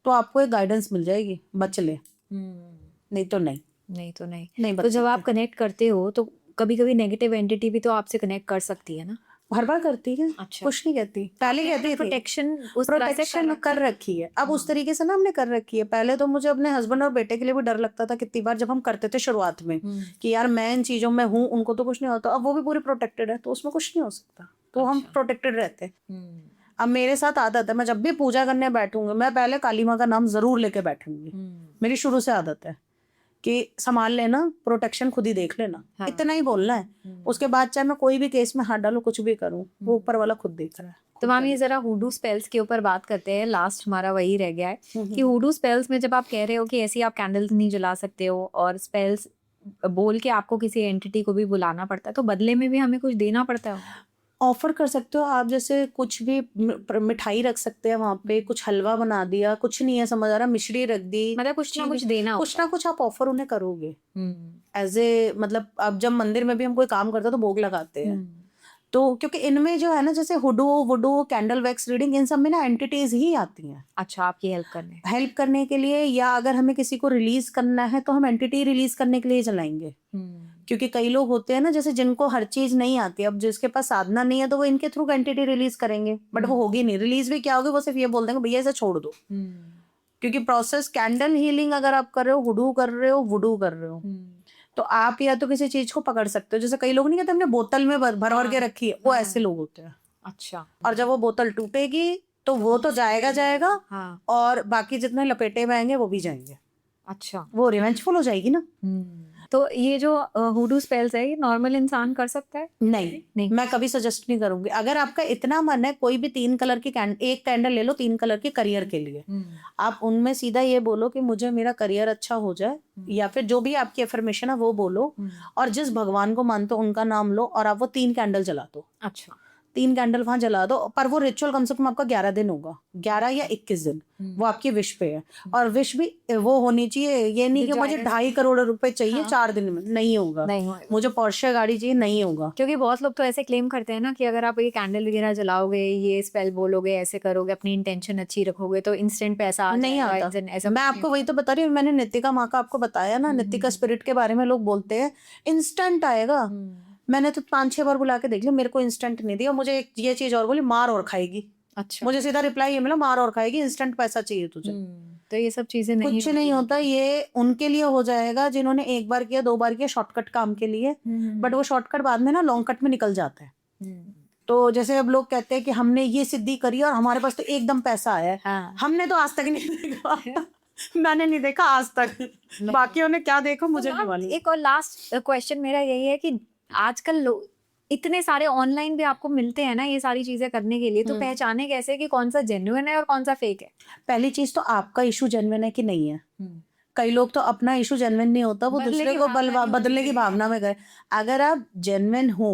तो आपको एक गाइडेंस मिल जाएगी, बच ले, नहीं तो नहीं तो जब आप कनेक्ट करते हो तो कभी कभी नेगेटिव एंटिटी भी तो आपसे कनेक्ट कर सकती है ना? हर बार करती है। अच्छा। कुछ नहीं कहती, पहले कहती थी प्रोटेक्शन कर रखी है। अब उस तरीके से ना हमने कर रखी है। पहले तो मुझे अपने हस्बैंड और बेटे के लिए भी डर लगता था कितनी बार जब हम करते थे शुरुआत में कि यार मैं इन चीजों में हूँ, उनको तो कुछ नहीं होता। अब वो भी पूरी प्रोटेक्टेड है तो उसमें कुछ नहीं हो सकता, तो हम प्रोटेक्टेड रहते। अब मेरे साथ आदत है, मैं जब भी पूजा करने बैठूंगी मैं पहले काली माँ का नाम जरूर लेके बैठूंगी। मेरी शुरू से आदत है कि संभाल लेना, प्रोटेक्शन खुद ही देख लेना। हाँ। इतना ही बोलना है। उसके बाद चाहे मैं कोई भी केस में हाथ डालू, कुछ भी करूं, वो ऊपर वाला खुद देख रहा है। तो मैम ये जरा हुडू स्पेल्स के ऊपर बात करते हैं। लास्ट हमारा वही रह गया है कि हुडू स्पेल्स में जब आप कह रहे हो कि ऐसी आप कैंडल्स नहीं जला सकते हो और स्पेल्स बोल के आपको किसी एंटिटी को भी बुलाना पड़ता है, तो बदले में भी हमें कुछ देना पड़ता है? ऑफर कर सकते हो आप, जैसे कुछ भी मिठाई रख सकते हैं वहां पे, कुछ हलवा बना दिया, कुछ नहीं है समझ आ रहा, मिश्री रख दी, मतलब कुछ ना कुछ देना, कुछ ना कुछ आप ऑफर उन्हें करोगे एज ए। मतलब अब जब मंदिर में भी हम कोई काम करते हैं तो भोग लगाते हैं, तो क्योंकि इनमें जो है ना, जैसे हुडू वुडू कैंडल वैक्स रीडिंग, इन सब में ना एंटिटीज ही आती हैं। अच्छा, आपकी हेल्प करने के लिए, या अगर हमें किसी को रिलीज करना है तो हम एंटिटी रिलीज करने के लिए चलाएंगे। क्योंकि कई लोग होते हैं ना जैसे जिनको हर चीज नहीं आती, अब जिसके पास साधना नहीं है तो वो इनके थ्रू एंटिटी रिलीज करेंगे, बट वो होगी नहीं। रिलीज भी क्या होगी, वो सिर्फ ये बोल देंगे भैया इसे छोड़ दो। क्योंकि प्रोसेस कैंडल हीलिंग अगर आप कर रहे हो, हुडू कर रहे हो, वुडू कर रहे हो, तो आप या तो किसी चीज को पकड़ सकते हो। जैसे कई लोग नहीं कहते हमने बोतल में भर के रखी है, वो ऐसे लोग होते हैं। अच्छा। और जब वो बोतल टूटेगी तो वो तो जाएगा और बाकी जितने लपेटे में आएंगे वो भी जाएंगे। अच्छा, वो रिवेंजफुल हो जाएगी ना। तो ये जो हुडू स्पेल्स है, ये नॉर्मल इंसान कर सकता है? नहीं, मैं कभी सजेस्ट नहीं करूंगी। अगर आपका इतना मन है, कोई भी 3 कलर की एक कैंडल ले लो 3 कलर की करियर के लिए, आप उनमें सीधा ये बोलो कि मुझे मेरा करियर अच्छा हो जाए, या फिर जो भी आपकी अफर्मेशन है वो बोलो, और जिस भगवान को मानते हो उनका नाम लो और आप वो 3 कैंडल जला दो। अच्छा, 3 कैंडल वहां जला दो, पर वो रिचुअल कम से कम आपका 11 दिन होगा, 11 या 21 दिन, वो आपकी विश पे है। और विश भी वो होनी चाहिए, ये नहीं कि मुझे 2.5 करोड़ रुपए चाहिए 4 दिन में, नहीं होगा। मुझे पोर्शे गाड़ी चाहिए, नहीं होगा। क्योंकि बहुत लोग तो ऐसे क्लेम करते हैं ना कि अगर आप ये कैंडल वगैरह जलाओगे, ये स्पेल बोलोगे, ऐसे करोगे, अपनी इंटेंशन अच्छी रखोगे तो इंस्टेंट पैसा नहीं आता। मैं आपको वही तो बता रही हूँ, मैंने नितिका माँ का आपको बताया ना, नितिका स्पिरिट के बारे में लोग बोलते हैं इंस्टेंट आएगा। मैंने तो 5-6 बार बुला के देख लिया, मेरे को इंस्टेंट नहीं दिया। मुझे ये चीज और बोली, मार और खाएगी। अच्छा, मुझे सीधा रिप्लाई ये मिला, मार और खाएगी, इंस्टेंट पैसा चाहिए तुझे। तो ये सब चीजें कुछ नहीं होता। ये उनके लिए हो जाएगा जिन्होंने 1 बार किया, 2 बार किया शॉर्टकट काम के लिए, बट वो शॉर्टकट बाद में ना लॉन्ग कट में निकल जाता है। तो जैसे अब लोग कहते हैं कि हमने ये सिद्धि करी और हमारे पास तो एकदम पैसा आया है। हाँ। हमने तो आज तक नहीं देखा मैंने नहीं देखा आज तक, बाकियों ने क्या देखा मुझे नहीं मालूम। एक और लास्ट क्वेश्चन मेरा यही है कि आजकल लोग इतने सारे ऑनलाइन भी आपको मिलते हैं ना ये सारी चीजें करने के लिए, तो पहचाने कैसे कि कौन सा जेन्युइन है और कौन सा फेक है? पहली चीज तो आपका इशू जेन्युइन है कि नहीं है। कई लोग तो अपना इशू जेन्युइन नहीं होता, वो दूसरे को बदलने की भावना में गए। अगर आप जेन्युइन हो,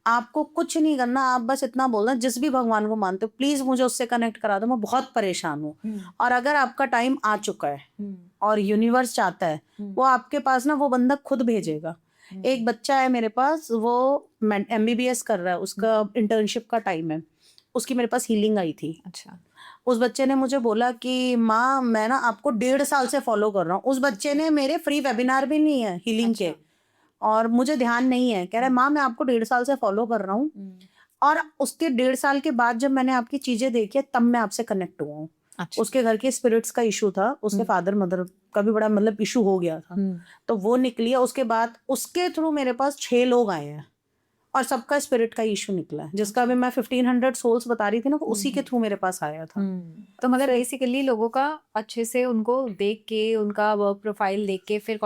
आपको कुछ नहीं करना, आप बस इतना बोलना जिस भी भगवान को मानते हो प्लीज मुझे उससे कनेक्ट करा दो, मैं बहुत परेशान हूँ। और अगर आपका टाइम आ चुका है और यूनिवर्स चाहता है, वो आपके पास ना वो बंदा खुद भेजेगा। एक बच्चा है मेरे पास, वो MBBS कर रहा है, उसका इंटर्नशिप का टाइम है, उसकी मेरे पास हीलिंग आई थी। अच्छा, उस बच्चे ने मुझे बोला कि माँ मैं ना आपको 1.5 साल से फॉलो कर रहा हूँ। उस बच्चे ने मेरे फ्री वेबिनार भी नहीं है हीलिंग के, और मुझे ध्यान नहीं है। कह रहा है माँ मैं आपको 1.5 साल से फॉलो कर रहा हूँ, और उसके 1.5 साल के बाद जब मैंने आपकी चीजें देखी तब मैं आपसे कनेक्ट हुआ हूँ। अच्छा। उसके घर के स्पिरिट्स का इशू था, उसके फादर मदर का भी बड़ा मतलब इशू हो गया था, तो वो निकली है। उसके बाद उसके थ्रू मेरे पास 6 लोग आए हैं और सबका स्पिरिट का इशू निकला है, जिसका भी मैं 1500 सोल्स बता रही थी ना, वो उसी के थ्रू मेरे पास आया था। तो मतलब बेसिकली लोगों का अच्छे से उनको देख के, उनका वर्क प्रोफाइल देख के फिर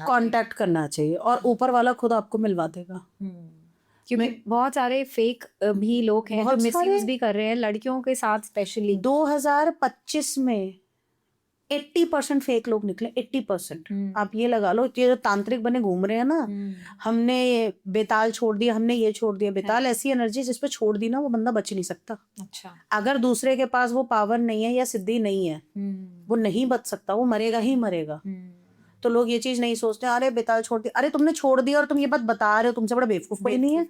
कांटेक्ट करना चाहिए और ऊपर वाला खुद आपको मिलवा देगा। क्योंकि बहुत सारे फेक भी लोग हैं जो बहुत मिसयूज सारे- भी कर रहे हैं लड़कियों के साथ स्पेशली। 2025 में 80% फेक लोग निकले, 80%। आप ये लगा लो, ये जो तांत्रिक बने घूम रहे हैं ना, हमने ये बेताल छोड़ दिया, हमने ये छोड़ दिया। बेताल ऐसी एनर्जी जिस पे छोड़ दी ना, वो बंदा बच नहीं सकता। अच्छा। अगर दूसरे के पास वो पावर नहीं है या सिद्धि नहीं है, वो नहीं बच सकता, वो मरेगा ही मरेगा। तो लोग ये चीज नहीं सोचते, अरे बेताल छोड़ दिया, अरे तुमने छोड़ दिया और तुम ये बात बता रहे हो, तुमसे बड़ा बेवकूफ कोई नहीं है।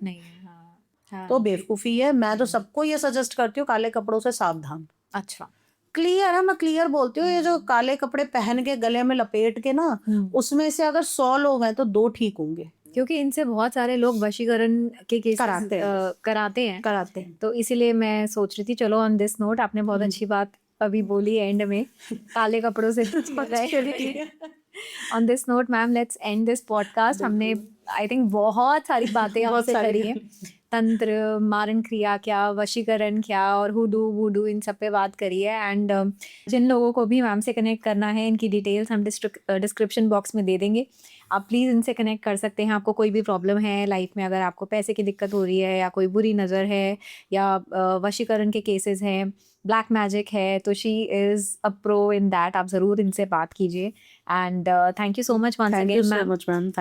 हाँ। तो बेवकूफी है। मैं तो सबको ये सजेस्ट करती हूँ, काले कपड़ों से सावधान। अच्छा। क्लियर है, मैं क्लियर बोलती हूँ। ये जो काले कपड़े पहन के गले में लपेट के ना, उसमें से अगर 100 लोग हैं तो 2 ठीक होंगे। क्योंकि इनसे बहुत सारे लोग वशीकरण के केस कराते हैं। तो इसीलिए मैं सोच रही थी, चलो ऑन दिस नोट, आपने बहुत अच्छी बात अभी बोली एंड में, काले कपड़ों से on this note ma'am, let's end this podcast. हमने आई थिंक बहुत सारी बातें आपसे करी है, तंत्र, मारण क्रिया क्या, वशीकरण क्या, और हुडू वुडू, इन सब पे बात करी है। एंड जिन लोगों को भी मैम से कनेक्ट करना है, इनकी डिटेल्स हम डिस्क्रिप्शन बॉक्स में दे देंगे। आप प्लीज़ इनसे कनेक्ट कर सकते हैं। आपको कोई भी प्रॉब्लम है लाइफ में, अगर आपको पैसे की दिक्कत हो रही है, या कोई बुरी नज़र है, या वशीकरण के केसेस हैं, ब्लैक मैजिक है, तो she is a pro in that. आप ज़रूर इनसे बात कीजिए। And thank you so much once again ma'am.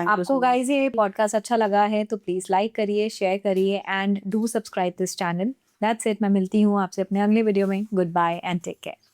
आपको गाइज ये पॉडकास्ट अच्छा लगा है तो प्लीज़ लाइक करिए, शेयर करिए and do subscribe this channel. That's it. मैं मिलती हूँ आपसे अपने अगले वीडियो में। Goodbye and take care.